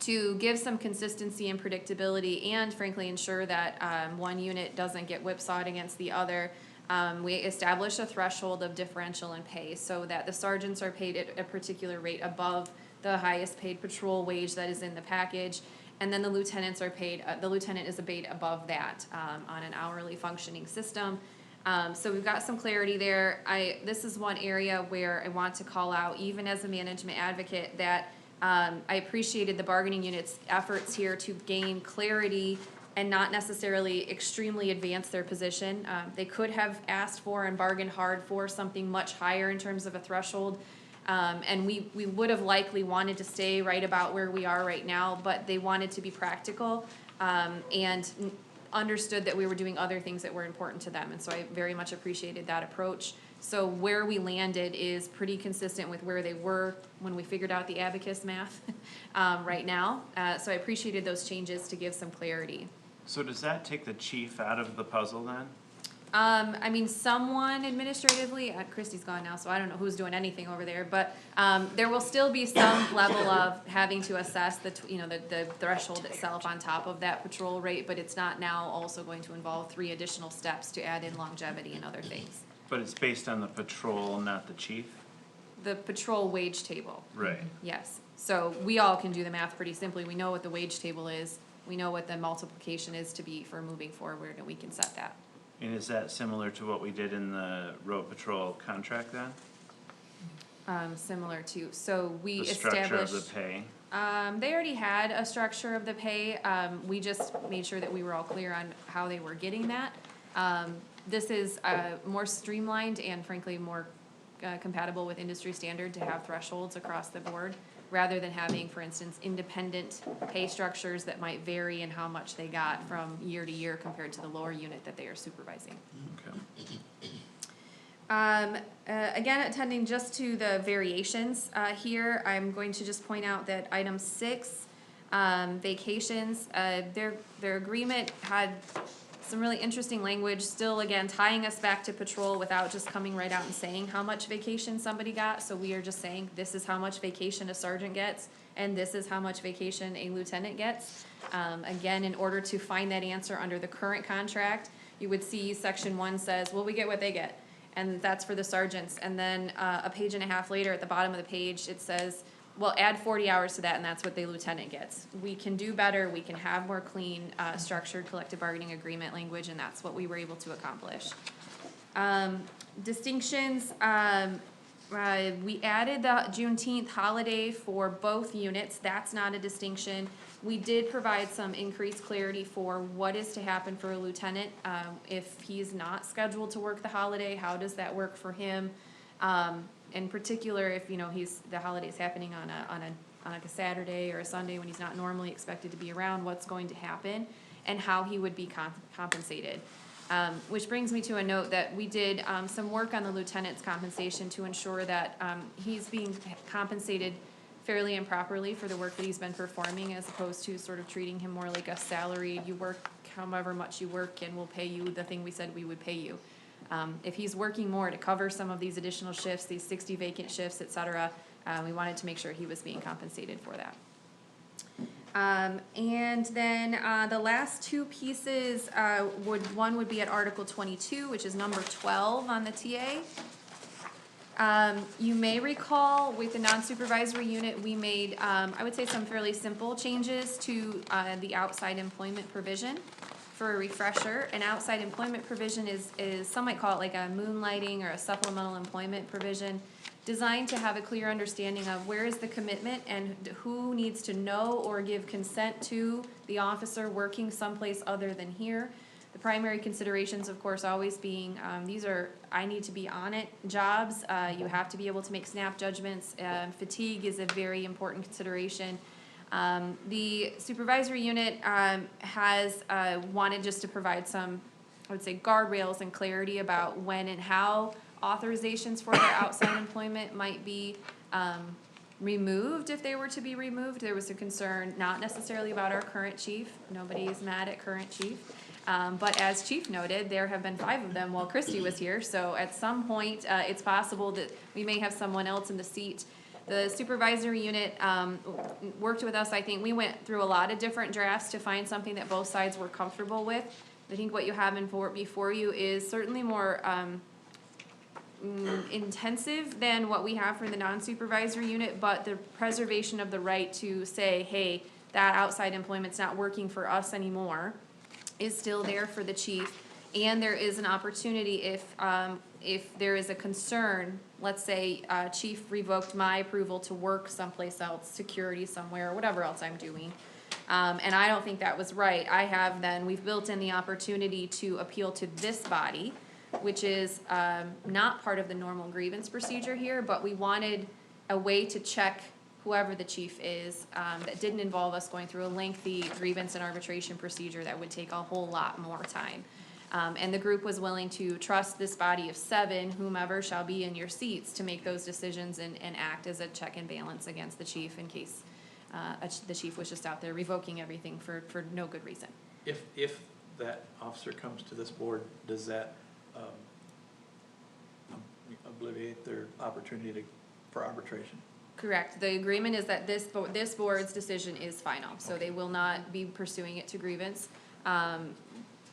To give some consistency and predictability and frankly ensure that one unit doesn't get whipsawed against the other, we established a threshold of differential in pay so that the sergeants are paid at a particular rate above the highest paid patrol wage that is in the package, and then the lieutenants are paid, the lieutenant is paid above that on an hourly functioning system. So we've got some clarity there. This is one area where I want to call out, even as a management advocate, that I appreciated the bargaining unit's efforts here to gain clarity and not necessarily extremely advance their position. They could have asked for and bargained hard for something much higher in terms of a threshold. And we would have likely wanted to stay right about where we are right now, but they wanted to be practical and understood that we were doing other things that were important to them. And so I very much appreciated that approach. So where we landed is pretty consistent with where they were when we figured out the abacus math right now. So I appreciated those changes to give some clarity. So does that take the chief out of the puzzle then? I mean, someone administratively, Christy's gone now, so I don't know who's doing anything over there, but there will still be some level of having to assess the threshold itself on top of that patrol rate, but it's not now also going to involve 3 additional steps to add in longevity and other things. But it's based on the patrol, not the chief? The patrol wage table. Right. Yes. So we all can do the math pretty simply. We know what the wage table is. We know what the multiplication is to be for moving forward, and we can set that. And is that similar to what we did in the road patrol contract then? Similar to, so we The established. structure of the pay? They already had a structure of the pay. We just made sure that we were all clear on how they were getting that. This is more streamlined and frankly more compatible with industry standard to have thresholds across the board, rather than having, for instance, independent pay structures that might vary in how much they got from year to year compared to the lower unit that they are supervising. Okay. Again, attending just to the variations here, I'm going to just point out that item 6, vacations, their agreement had some really interesting language, still again tying us back to patrol without just coming right out and saying how much vacation somebody got. So we are just saying this is how much vacation a sergeant gets and this is how much vacation a lieutenant gets. Again, in order to find that answer under the current contract, you would see section 1 says, well, we get what they get. And that's for the sergeants. And then a page and a half later at the bottom of the page, it says, well, add 40 hours to that, and that's what the lieutenant gets. We can do better. We can have more clean, structured collective bargaining agreement language, and that's what we were able to accomplish. Distinctions, we added the Juneteenth holiday for both units. That's not a distinction. We did provide some increased clarity for what is to happen for a lieutenant. If he's not scheduled to work the holiday, how does that work for him? In particular, if the holiday's happening on a Saturday or a Sunday when he's not normally expected to be around, what's going to happen and how he would be compensated. Which brings me to a note that we did some work on the lieutenant's compensation to ensure that he's being compensated fairly and properly for the work that he's been performing, as opposed to sort of treating him more like a salary. You work however much you work and we'll pay you the thing we said we would pay you. If he's working more to cover some of these additional shifts, these 60 vacant shifts, et cetera, we wanted to make sure he was being compensated for that. And then the last two pieces, one would be at Article 22, which is number 12 on the TA. You may recall with the non-supervisory unit, we made, I would say, some fairly simple changes to the outside employment provision. For a refresher, an outside employment provision is some might call it like a moonlighting or a supplemental employment provision, designed to have a clear understanding of where is the commitment and who needs to know or give consent to the officer working someplace other than here. The primary considerations, of course, always being, these are, I need to be on it jobs. You have to be able to make snap judgments. Fatigue is a very important consideration. The supervisory unit has wanted just to provide some, I would say, guardrails and clarity about when and how authorizations for their outside employment might be removed if they were to be removed. There was a concern not necessarily about our current chief. Nobody is mad at current chief. But as Chief noted, there have been 5 of them while Christie was here. So at some point, it's possible that we may have someone else in the seat. The supervisory unit worked with us. I think we went through a lot of different drafts to find something that both sides were comfortable with. I think what you have before you is certainly more intensive than what we have for the non-supervisory unit, but the preservation of the right to say, hey, that outside employment's not working for us anymore is still there for the chief. And there is an opportunity if there is a concern, let's say chief revoked my approval to work someplace else, security somewhere, or whatever else I'm doing. And I don't think that was right. We've built in the opportunity to appeal to this body, which is not part of the normal grievance procedure here, but we wanted a way to check whoever the chief is, that didn't involve us going through a lengthy grievance and arbitration procedure that would take a whole lot more time. And the group was willing to trust this body of 7, whomever shall be in your seats, to make those decisions and act as a check and balance against the chief in case the chief was just out there revoking everything for no good reason. If that officer comes to this board, does that obviate their opportunity for arbitration? Correct. The agreement is that this board's decision is final, so they will not be pursuing it to grievance.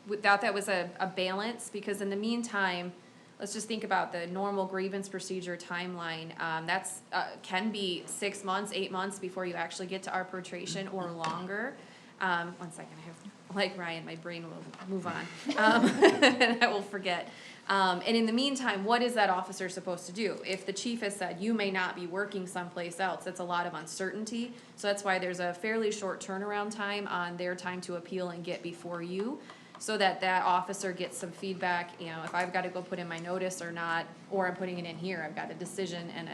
Without that was a balance, because in the meantime, let's just think about the normal grievance procedure timeline. That's can be 6 months, 8 months before you actually get to arbitration or longer. 1 second, I have, like Ryan, my brain will move on. And I will forget. And in the meantime, what is that officer supposed to do? If the chief has said, you may not be working someplace else, that's a lot of uncertainty. So that's why there's a fairly short turnaround time on their time to appeal and get before you, so that that officer gets some feedback. You know, if I've got to go put in my notice or not, or I'm putting it in here, I've got a decision and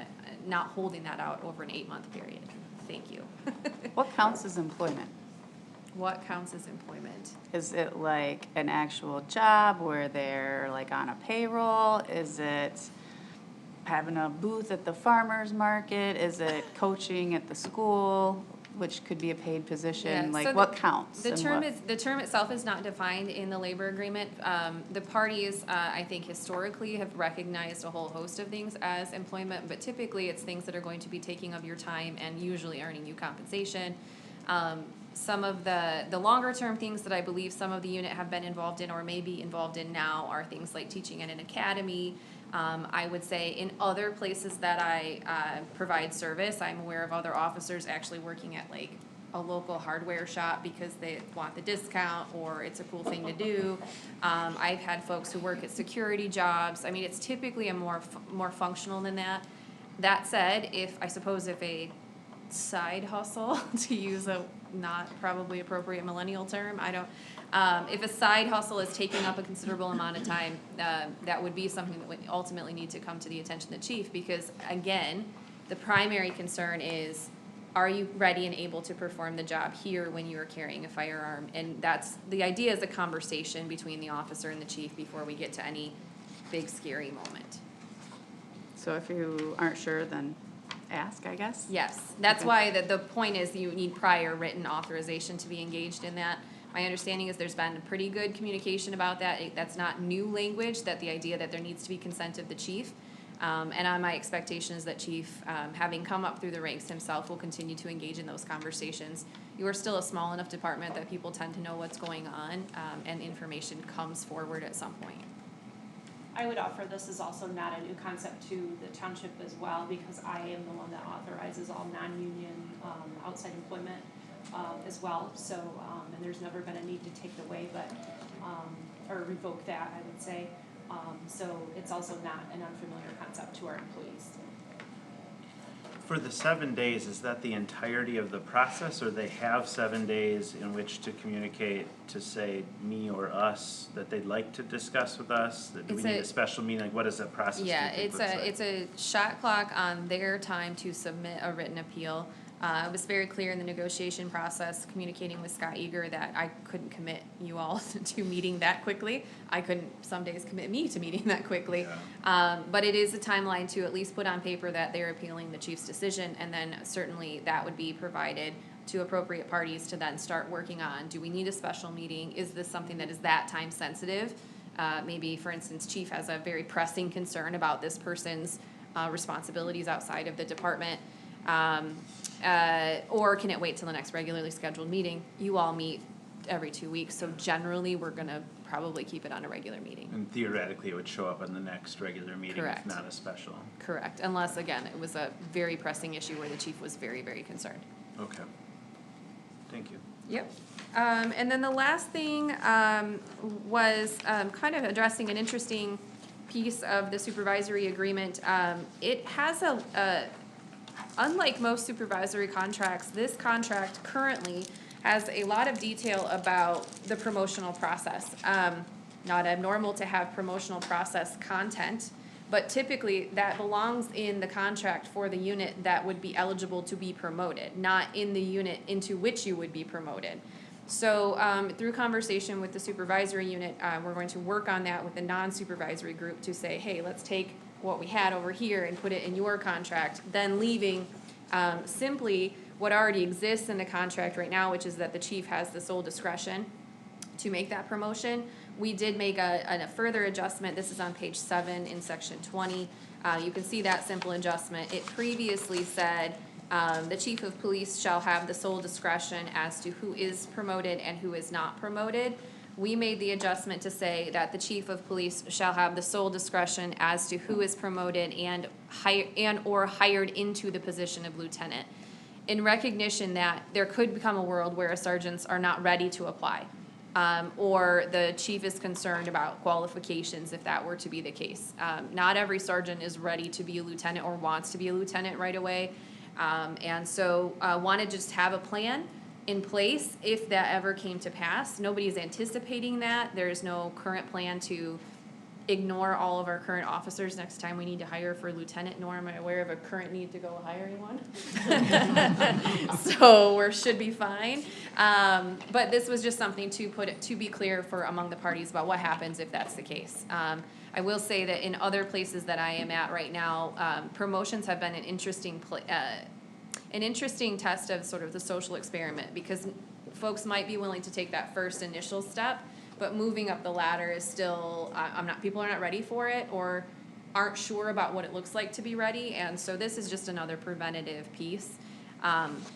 not holding that out over an 8-month period. Thank you. What counts as employment? What counts as employment? Is it like an actual job where they're like on a payroll? Is it having a booth at the farmer's market? Is it coaching at the school, which could be a paid position? Yeah, Like so what counts? The and term what- is, the term itself is not defined in the labor agreement. The parties, I think historically have recognized a whole host of things as employment, but typically it's things that are going to be taking of your time and usually earning you compensation. Some of the longer term things that I believe some of the unit have been involved in or may be involved in now are things like teaching in an academy. I would say in other places that I provide service, I'm aware of other officers actually working at like a local hardware shop because they want the discount or it's a cool thing to do. I've had folks who work at security jobs. I mean, it's typically a more functional than that. That said, if a side hustle, to use a not probably appropriate millennial term, if a side hustle is taking up a considerable amount of time, that would be something that would ultimately need to come to the attention of the chief, because again, the primary concern is, are you ready and able to perform the job here when you are carrying a firearm? And that's, the idea is a conversation between the officer and the chief before we get to any big scary moment. So if you aren't sure, then ask, I guess? Yes, that's Okay. why the point is you need prior written authorization to be engaged in that. My understanding is there's been pretty good communication about that. That's not new language, that the idea that there needs to be consent of the chief. And my expectation is that chief, having come up through the ranks himself, will continue to engage in those conversations. You are still a small enough department that people tend to know what's going on, and information comes forward at some point. I would offer this is also not a new concept to the township as well, because I am the one that authorizes all non-union outside employment as well. So, and there's never been a need to take it away, but, or revoke that, I would say. So it's also not an unfamiliar concept to our employees. For the 7 days, is that the entirety of the process, or they have 7 days in which to communicate to, say, me or us, that they'd like to discuss with us? Do we need a special meeting? Like, what is that process? Yeah, it's a shot clock on their time to submit a written appeal. It was very clear in the negotiation process, communicating with Scott Eager, that I couldn't commit you all to meeting that quickly. I couldn't some days commit me to meeting that quickly. Yeah. But it is a timeline to at least put on paper that they're appealing the chief's decision, and then certainly that would be provided to appropriate parties to then start working on, do we need a special meeting? Is this something that is that time sensitive? Maybe, for instance, chief has a very pressing concern about this person's responsibilities outside of the department. Or can it wait till the next regularly scheduled meeting? You all meet every 2 weeks, so generally we're gonna probably keep it on a regular meeting. And theoretically, it would show up on the next regular meeting, Correct. if not a special. Correct, unless, again, it was a very pressing issue where the chief was very, very concerned. Okay. Thank you. Yep. And then the last thing was kind of addressing an interesting piece of the supervisory agreement. It has unlike most supervisory contracts, this contract currently has a lot of detail about the promotional process. Not abnormal to have promotional process content, but typically that belongs in the contract for the unit that would be eligible to be promoted, not in the unit into which you would be promoted. So through conversation with the supervisory unit, we're going to work on that with the non-supervisory group to say, hey, let's take what we had over here and put it in your contract, then leaving simply what already exists in the contract right now, which is that the chief has the sole discretion to make that promotion. We did make a further adjustment. This is on page 7 in section 20. You can see that simple adjustment. It previously said the chief of police shall have the sole discretion as to who is promoted and who is not promoted. We made the adjustment to say that the chief of police shall have the sole discretion as to who is promoted and or hired into the position of lieutenant, in recognition that there could become a world where sergeants are not ready to apply, or the chief is concerned about qualifications if that were to be the case. Not every sergeant is ready to be a lieutenant or wants to be a lieutenant right away, and so want to just have a plan in place if that ever came to pass. Nobody's anticipating that. There's no current plan to ignore all of our current officers next time we need to hire for lieutenant, nor am I aware of a current need to go hire anyone. So we should be fine. But this was just something to be clear for among the parties about what happens if that's the case. I will say that in other places that I am at right now, promotions have been an interesting test of sort of the social experiment, because folks might be willing to take that first initial step, but moving up the ladder is still, people are not ready for it or aren't sure about what it looks like to be ready, and so this is just another preventative piece.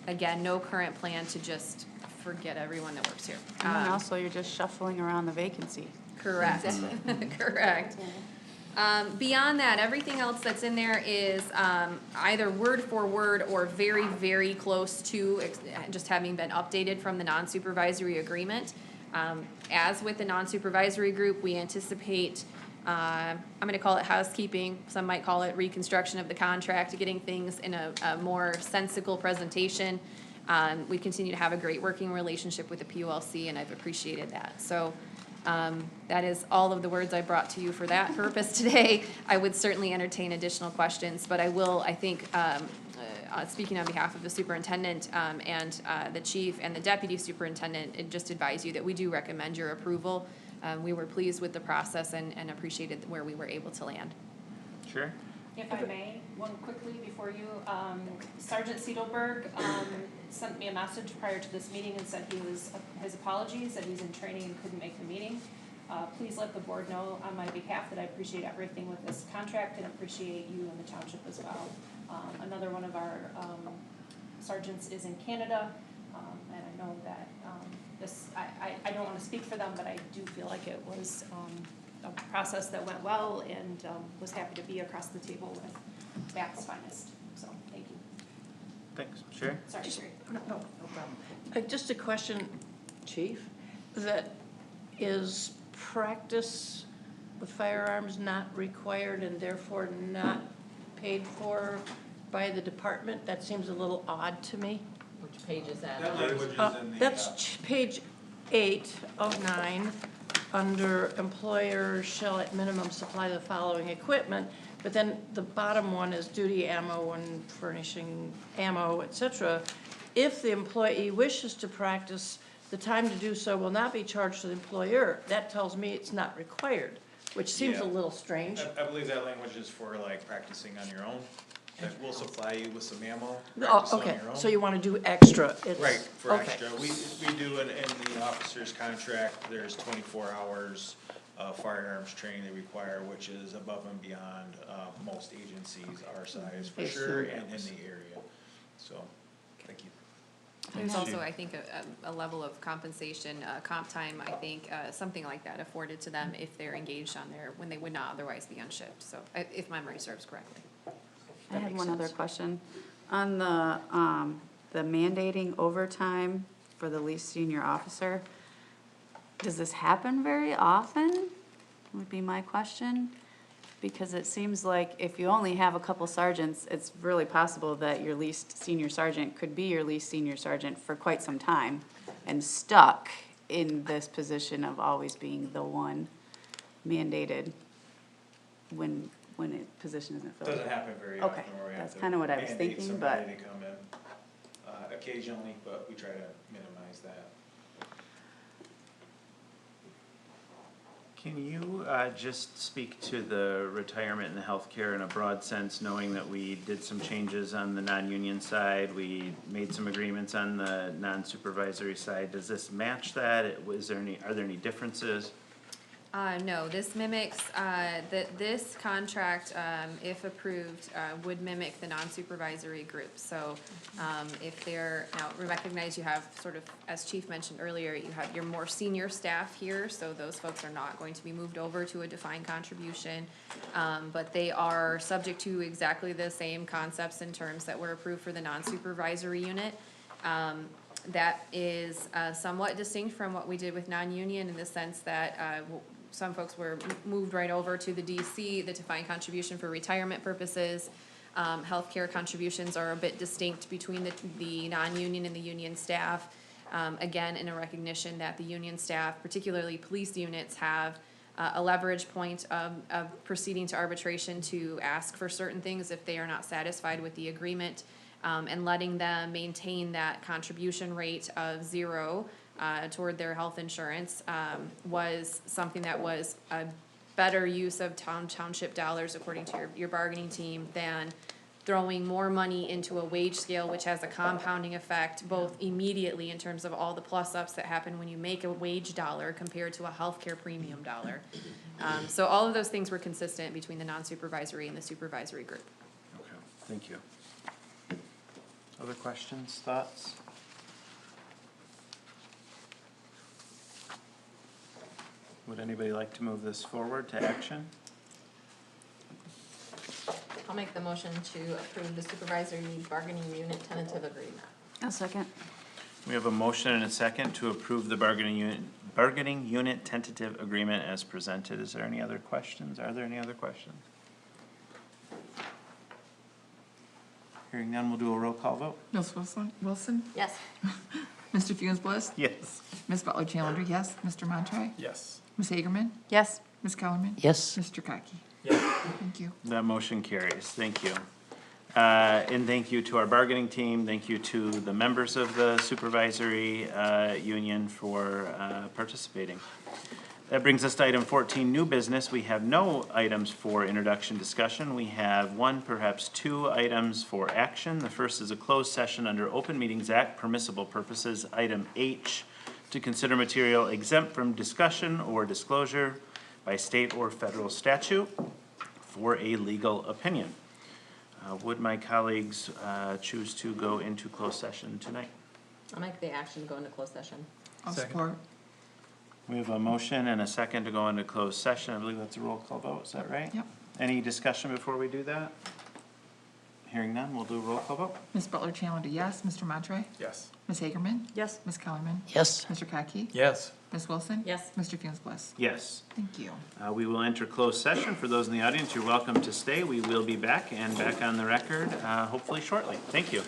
Again, no current plan to just forget everyone that works here. And then also you're just shuffling around the vacancy. Correct, correct. Beyond that, everything else that's in there is either word for word or very, very close to just having been updated from the non-supervisory agreement. As with the non-supervisory group, we anticipate, I'm gonna call it housekeeping, some might call it reconstruction of the contract, getting things in a more sensical presentation. We continue to have a great working relationship with the PULC, and I've appreciated that. So that is all of the words I brought to you for that purpose today. I would certainly entertain additional questions, but I will, I think, speaking on behalf of the superintendent and the chief and the deputy superintendent, just advise you that we do recommend your approval. We were pleased with the process and appreciated where we were able to land. Sure. If I may, one quickly before you, Sergeant Siedelberg, sent me a message prior to this meeting and said his apologies, that he's in training and couldn't make the meeting. Please let the board know on my behalf that I appreciate everything with this contract and appreciate you and the township as well. Another one of our, sergeants is in Canada, and I know that, I don't wanna speak for them, but I do feel like it was, a process that went well, and was happy to be across the table with Bath's finest. So, thank you. Thanks. Sherry? Sorry, Sherry. No problem. Just a question, Chief, that is practice with firearms not required and therefore not paid for by the department? That seems a little odd to me. Which page is that? That language is in the. That's page 8 of 9, under employer shall at minimum supply the following equipment, but then the bottom one is duty ammo and furnishing ammo, et cetera. If the employee wishes to practice, the time to do so will not be charged to the employer. That tells me it's not required, which seems a Yeah. little strange. I believe that language is for like practicing on your own, that we'll supply you with some ammo, Oh, practice on okay, your own. so you wanna do extra. It's- Right, for okay. extra. We do in the officer's contract, there's 24 hours of firearms training they require, which is above and beyond, most agencies our size for I sure, assume and that in the area, so, thank you. There's also, I think, a level of compensation, comp time, I think, something like that afforded to them if they're engaged on their, when they would not otherwise be on shift, so, if my memory serves correctly. I had makes one other sense. question. On the mandating overtime for the least senior officer, does this happen very often? Would be my question. Because it seems like if you only have a couple sergeants, it's really possible that your least senior sergeant could be your least senior sergeant for quite some time and stuck in this position of always being the one mandated when a position isn't filled. Doesn't happen very Okay, often where we have that's to kinda what I was mandate thinking, somebody but- to come in, occasionally, but we try to minimize that. Can you just speak to the retirement and the healthcare in a broad sense, knowing that we did some changes on the non-union side, we made some agreements on the non-supervisory side? Does this match that? Are there any differences? No, this mimics, this contract, if approved, would mimic the non-supervisory group. So, if they're, now, we recognize you have sort of, as Chief mentioned earlier, you have your more senior staff here, so those folks are not going to be moved over to a defined contribution. But they are subject to exactly the same concepts and terms that were approved for the non-supervisory unit. That is somewhat distinct from what we did with non-union in the sense that some folks were moved right over to the DC, the defined contribution for retirement purposes. Healthcare contributions are a bit distinct between the non-union and the union staff. Again, in a recognition that the union staff, particularly police units, have a leverage point of proceeding to arbitration to ask for certain things if they are not satisfied with the agreement. And letting them maintain that contribution rate of 0 toward their health insurance was something that was a better use of township dollars, according to your bargaining team, than throwing more money into a wage scale, which has a compounding effect, both immediately in terms of all the plus-ups that happen when you make a wage dollar compared to a healthcare premium dollar. So all of those things were consistent between the non-supervisory and the supervisory group. Okay, thank you. Other questions, thoughts? Would anybody like to move this forward to action? I'll make the motion to approve the supervisory bargaining unit tentative agreement. A second. We have a motion and a second to approve the bargaining unit tentative agreement as presented. Is there any other questions? Are there any other questions? Hearing none, we'll do a roll call vote. Ms. Wilson? Yes. Mr. Fewins-Bliss? Yes. Ms. Butler-Chalender, yes. Mr. Montri? Yes. Ms. Hagerman? Yes. Ms. Kellerman? Yes. Mr. Kotke? Thank you. That motion carries. Thank you. And thank you to our bargaining team. Thank you to the members of the supervisory union for participating. That brings us to item 14, new business. We have no items for introduction discussion. We have one, perhaps two items for action. The first is a closed session under Open Meetings Act permissible purposes, item H, to consider material exempt from discussion or disclosure by state or federal statute for a legal opinion. Would my colleagues choose to go into closed session tonight? I'll make the action to go into closed session. I'll Second. support. We have a motion and a second to go into closed session. I believe that's a roll call vote, is that right? Yep. Any discussion before we do that? Hearing none, we'll do a roll call vote. Ms. Butler-Chalender, yes. Mr. Montri? Yes. Ms. Hagerman? Yes. Ms. Kellerman? Yes. Mr. Kotke? Yes. Ms. Wilson? Yes. Mr. Fewins-Bliss? Yes. Thank you. We will enter closed session. For those in the audience, you're welcome to stay. We will be back and back on the record, hopefully shortly. Thank you.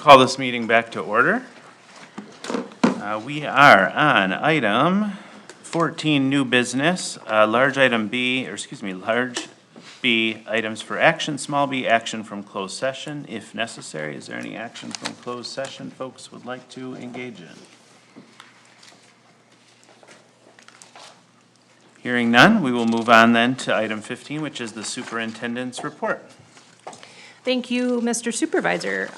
Call this meeting back to order. We are on item 14, new business, large B, items for action, small b, action from closed session, if necessary. Is there any action from closed session folks would like to engage in? Hearing none, we will move on then to item 15, which is the superintendent's report. Thank you, Mr. Supervisor.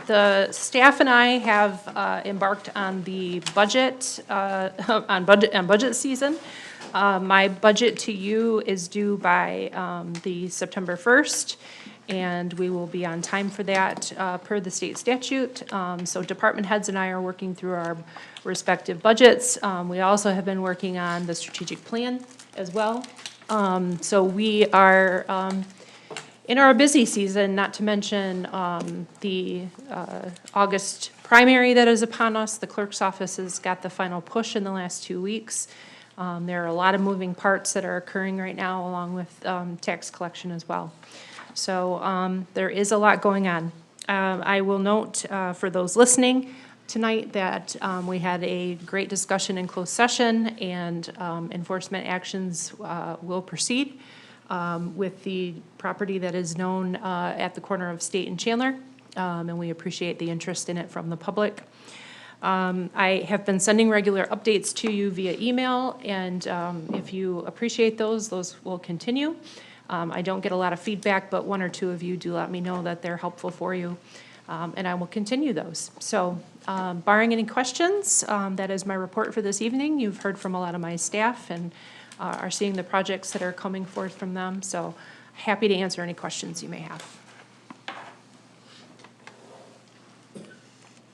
The staff and I have embarked on the budget, on budget season. My budget to you is due by the September 1st, and we will be on time for that per the state statute. So department heads and I are working through our respective budgets. We also have been working on the strategic plan as well. So we are in our busy season, not to mention the August primary that is upon us. The clerk's office has got the final push in the last 2 weeks. There are a lot of moving parts that are occurring right now, along with tax collection as well. So there is a lot going on. I will note for those listening tonight that we had a great discussion in closed session, and enforcement actions will proceed with the property that is known at the corner of State and Chandler, and we appreciate the interest in it from the public. I have been sending regular updates to you via email, and if you appreciate those will continue. I don't get a lot of feedback, but one or two of you do let me know that they're helpful for you, and I will continue those. So barring any questions, that is my report for this evening. You've heard from a lot of my staff and are seeing the projects that are coming forth from them, so happy to answer any questions you may have.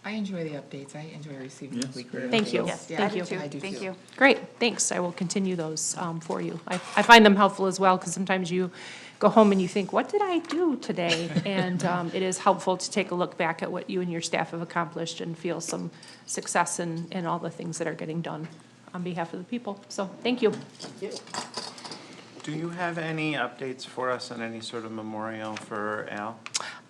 I enjoy the updates. I enjoy receiving the weekly. Thank you. Yes, Thank you. I do Thank too. you. Great, thanks. I will continue those for you. I find them helpful as well, because sometimes you go home and you think, what did I do today? And it is helpful to take a look back at what you and your staff have accomplished and feel some success in all the things that are getting done on behalf of the people. So, thank you. Do you have any updates for us on any sort of memorial for Al?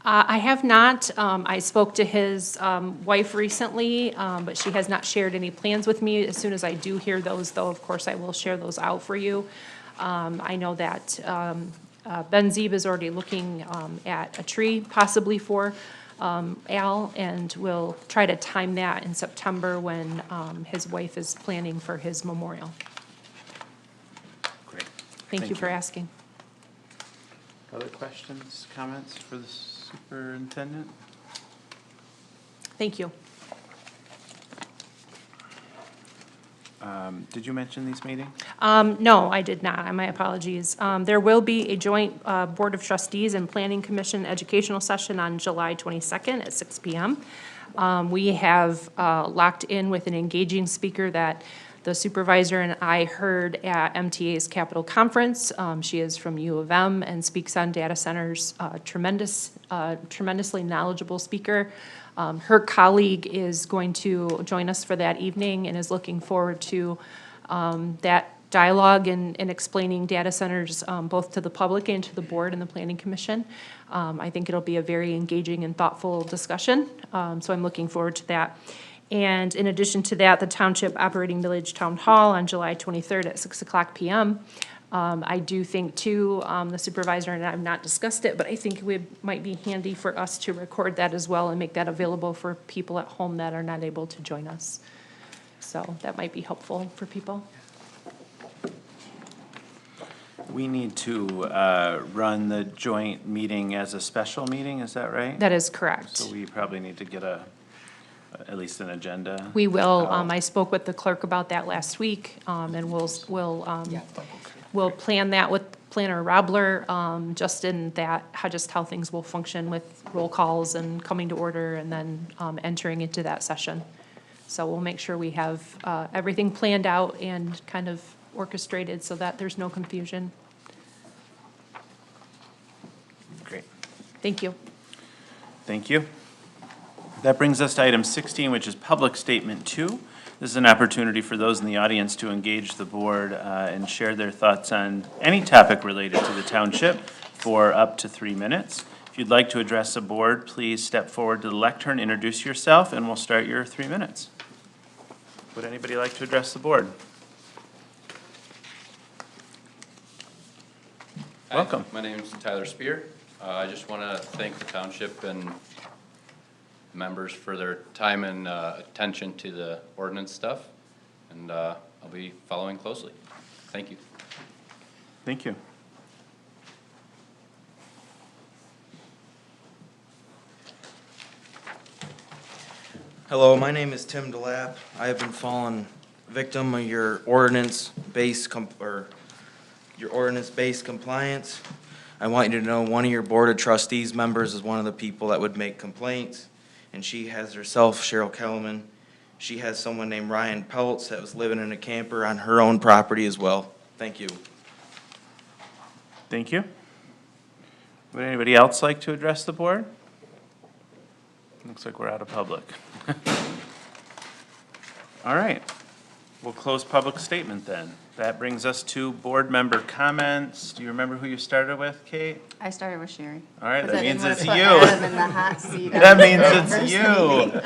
I have not. I spoke to his wife recently, but she has not shared any plans with me. As soon as I do hear those, though, of course, I will share those out for you. I know that Ben Zeeb is already looking at a tree possibly for Al, and we'll try to time that in September when his wife is planning for his memorial. Great. Thank you for asking. Other questions, comments for the superintendent? Thank you. Did you mention these meetings? No, I did not. My apologies. There will be a joint Board of Trustees and Planning Commission educational session on July 22nd at 6 p.m. We have locked in with an engaging speaker that the supervisor and I heard at MTA's Capital Conference. She is from U of M and speaks on data centers. Tremendously knowledgeable speaker. Her colleague is going to join us for that evening and is looking forward to that dialogue and explaining data centers both to the public and to the board and the Planning Commission. I think it'll be a very engaging and thoughtful discussion, so I'm looking forward to that. And in addition to that, the Township Operating Village Town Hall on July 23rd at 6 o'clock p.m. I do think, too, the supervisor and I have not discussed it, but I think it might be handy for us to record that as well and make that available for people at home that are not able to join us. So that might be helpful for people. We need to run the joint meeting as a special meeting, is that right? That is correct. So we probably need to get at least an agenda. We will. out. I spoke with the clerk about that last week, and we'll plan that with Planner Robler, just in that, how things will function with roll calls and coming to order and then entering into that session. So we'll make sure we have everything planned out and kind of orchestrated so that there's no confusion. Great. Thank you. Thank you. That brings us to item 16, which is public statement 2. This is an opportunity for those in the audience to engage the board and share their thoughts on any topic related to the township for up to 3 minutes. If If you'd like to address the board, please step forward to the lectern, introduce yourself, and we'll start your 3 minutes. Would anybody like to address the board? Hi, Welcome. my name's Tyler Spear. I just want to thank the township and members for their time and attention to the ordinance stuff, and I'll be following closely. Thank you. Thank you. Hello, my name is Tim DeLapp. I have been fallen victim of your ordinance-based compliance. I want you to know one of your Board of Trustees members is one of the people that would make complaints, and she has herself, Cheryl Kellerman. She has someone named Ryan Peltz that was living in a camper on her own property as well. Thank you. Thank you. Would anybody else like to address the board? Looks like we're out of public. All right, we'll close public statement then. That brings us to board member comments. Do you remember who you started with, Kate? I started with Sherry. All right, 'Cause that I didn't means wanna it's put you. Adam in the hot seat on That the means very it's first you. meeting.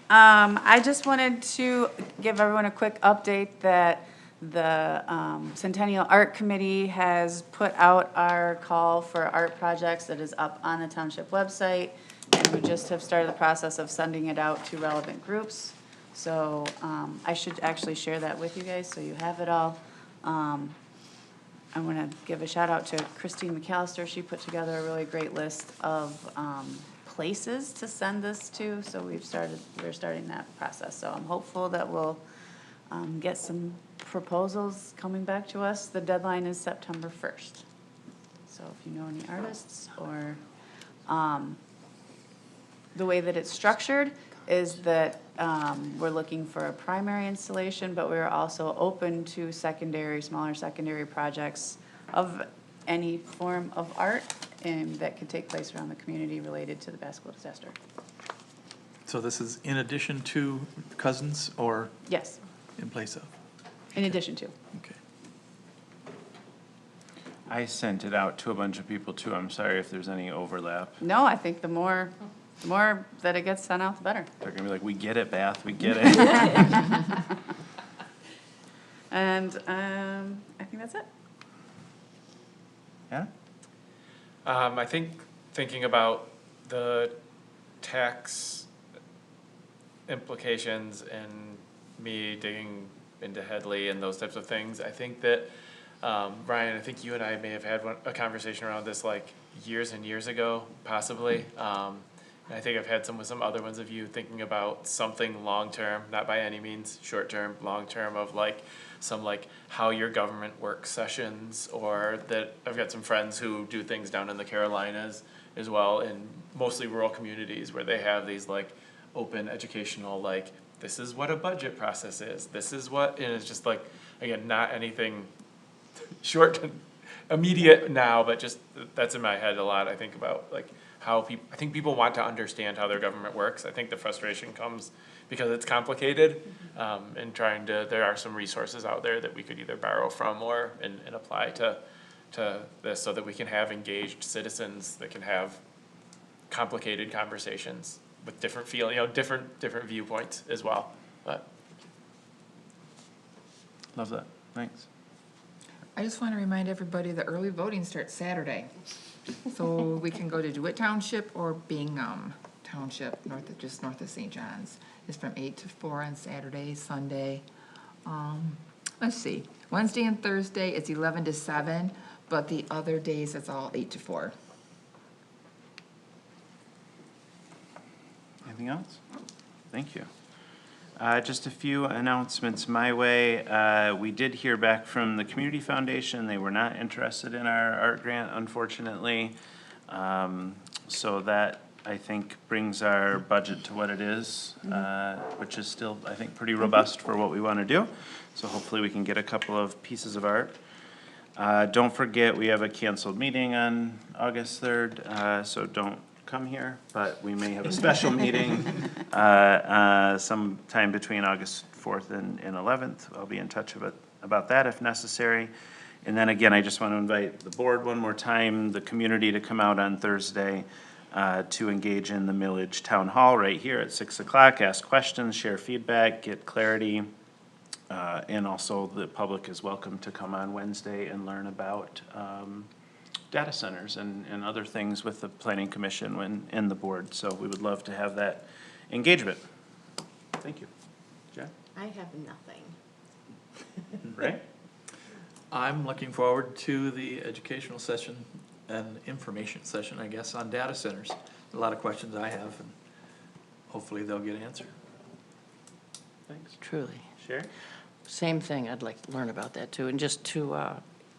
I just wanted to give everyone a quick update that the Centennial Art Committee has put out our call for art projects that is up on the township website. And we just have started the process of sending it out to relevant groups. So I should actually share that with you guys so you have it all. I want to give a shout out to Christine McAllister. She put together a really great list of places to send this to. So we're starting that process. So I'm hopeful that we'll get some proposals coming back to us. The deadline is September 1st. So if you know any artists or the way that it's structured is that we're looking for a primary installation, but we're also open to smaller secondary projects of any form of art that could take place around the community related to the basketball disaster. So this is in addition to Cousins or Yes, in place of? in addition to. Okay. I sent it out to a bunch of people too. I'm sorry if there's any overlap. No, I think the more that it gets sent out, the better. They're gonna be like, we get it, Bath, we get it. And I think that's it. Yeah? I think thinking about the tax implications and me digging into Headley and those types of things, I think that, Ryan, I think you and I may have had a conversation around this like years and years ago, possibly. And I think I've had with some other ones of you thinking about something long-term, not by any means short-term, long-term of like some like how your government works sessions, or that I've got some friends who do things down in the Carolinas as well, in mostly rural communities where they have these like open educational, like this is what a budget process is, this is what, and it's just like, again, not anything short, immediate now, but just that's in my head a lot. I think about like how people, I think people want to understand how their government works. I think the frustration comes because it's complicated, and there are some resources out there that we could either borrow from or and apply to this, so that we can have engaged citizens that can have complicated conversations with different different viewpoints as well. But Love that, thanks. I just want to remind everybody that early voting starts Saturday. So we can go to DeWitt Township or Bingham Township, just north of St. John's. It's from 8 to 4 on Saturday, Sunday. Let's see, Wednesday and Thursday, it's 11 to 7, but the other days, it's all 8 to 4. Anything else? Thank you. Just a few announcements my way. We did hear back from the Community Foundation. They were not interested in our art grant, unfortunately. So that, I think, brings our budget to what it is, which is still, I think, pretty robust for what we want to do. So hopefully we can get a couple of pieces of art. Don't forget, we have a canceled meeting on August 3rd, so don't come here, but we may have a special meeting sometime between August 4th and 11th. I'll be in touch about that if necessary. And then again, I just want to invite the board one more time, the community to come out on Thursday to engage in the Millage Town Hall right here at 6 o'clock, ask questions, share feedback, get clarity. And also the public is welcome to come on Wednesday and learn about data centers and other things with the planning commission and the board. So we would love to have that engagement. Thank you. Jack? I have nothing. Ray? I'm looking forward to the educational session and information session, I guess, on data centers. A lot of questions I have, and hopefully they'll get answered. Thanks. Truly. Sherry? Same thing, I'd like to learn about that too. And just to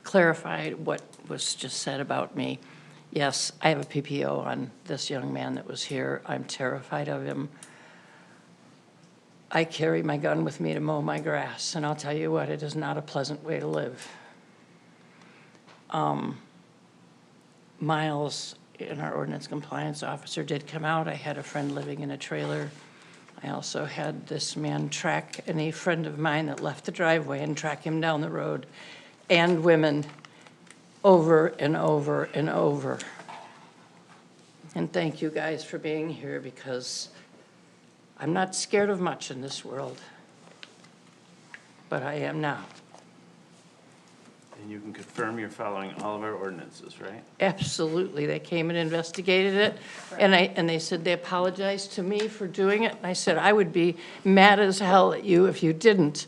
clarify what was just said about me, yes, I have a PPO on this young man that was here. I'm terrified of him. I carry my gun with me to mow my grass, and I'll tell you what, it is not a pleasant way to live. Miles, in our ordinance compliance officer, did come out. I had a friend living in a trailer. I also had this man track any friend of mine that left the driveway and track him down the road, and women, over and over and over. And thank you guys for being here, because I'm not scared of much in this world, but I am now. And you can confirm you're following all of our ordinances, right? Absolutely. They came and investigated it, and they said they apologized to me for doing it. And I said, I would be mad as hell at you if you didn't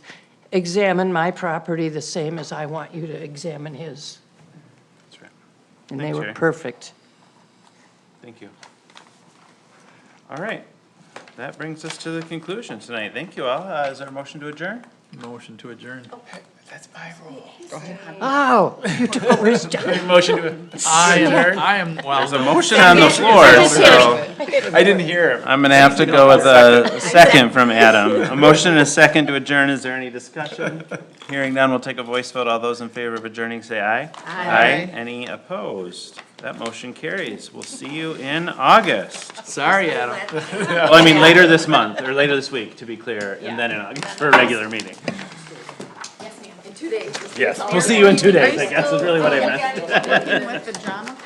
examine my property the same as I want you to examine his. That's right. And they Thanks, were Sherry. perfect. Thank you. All right. That brings us to the conclusion tonight. Thank you all. Is there a motion to adjourn? Motion to adjourn. That's my rule. Oh, you took his job. Motion to I am, well. There's a motion on the floor, so I didn't hear him. I'm gonna have to go with a second from Adam. A motion and a second to adjourn. Is there any discussion? Hearing none, we'll take a voice vote. All those in favor of adjourning, say aye. Aye. Any opposed? That motion carries. We'll see you in August. Sorry, Adam. Well, I mean, later this month, or later this week, to be clear, and then in August for a regular meeting. In 2 days. Yes, we'll see you in 2 days, I guess is really what I meant. Working with the drama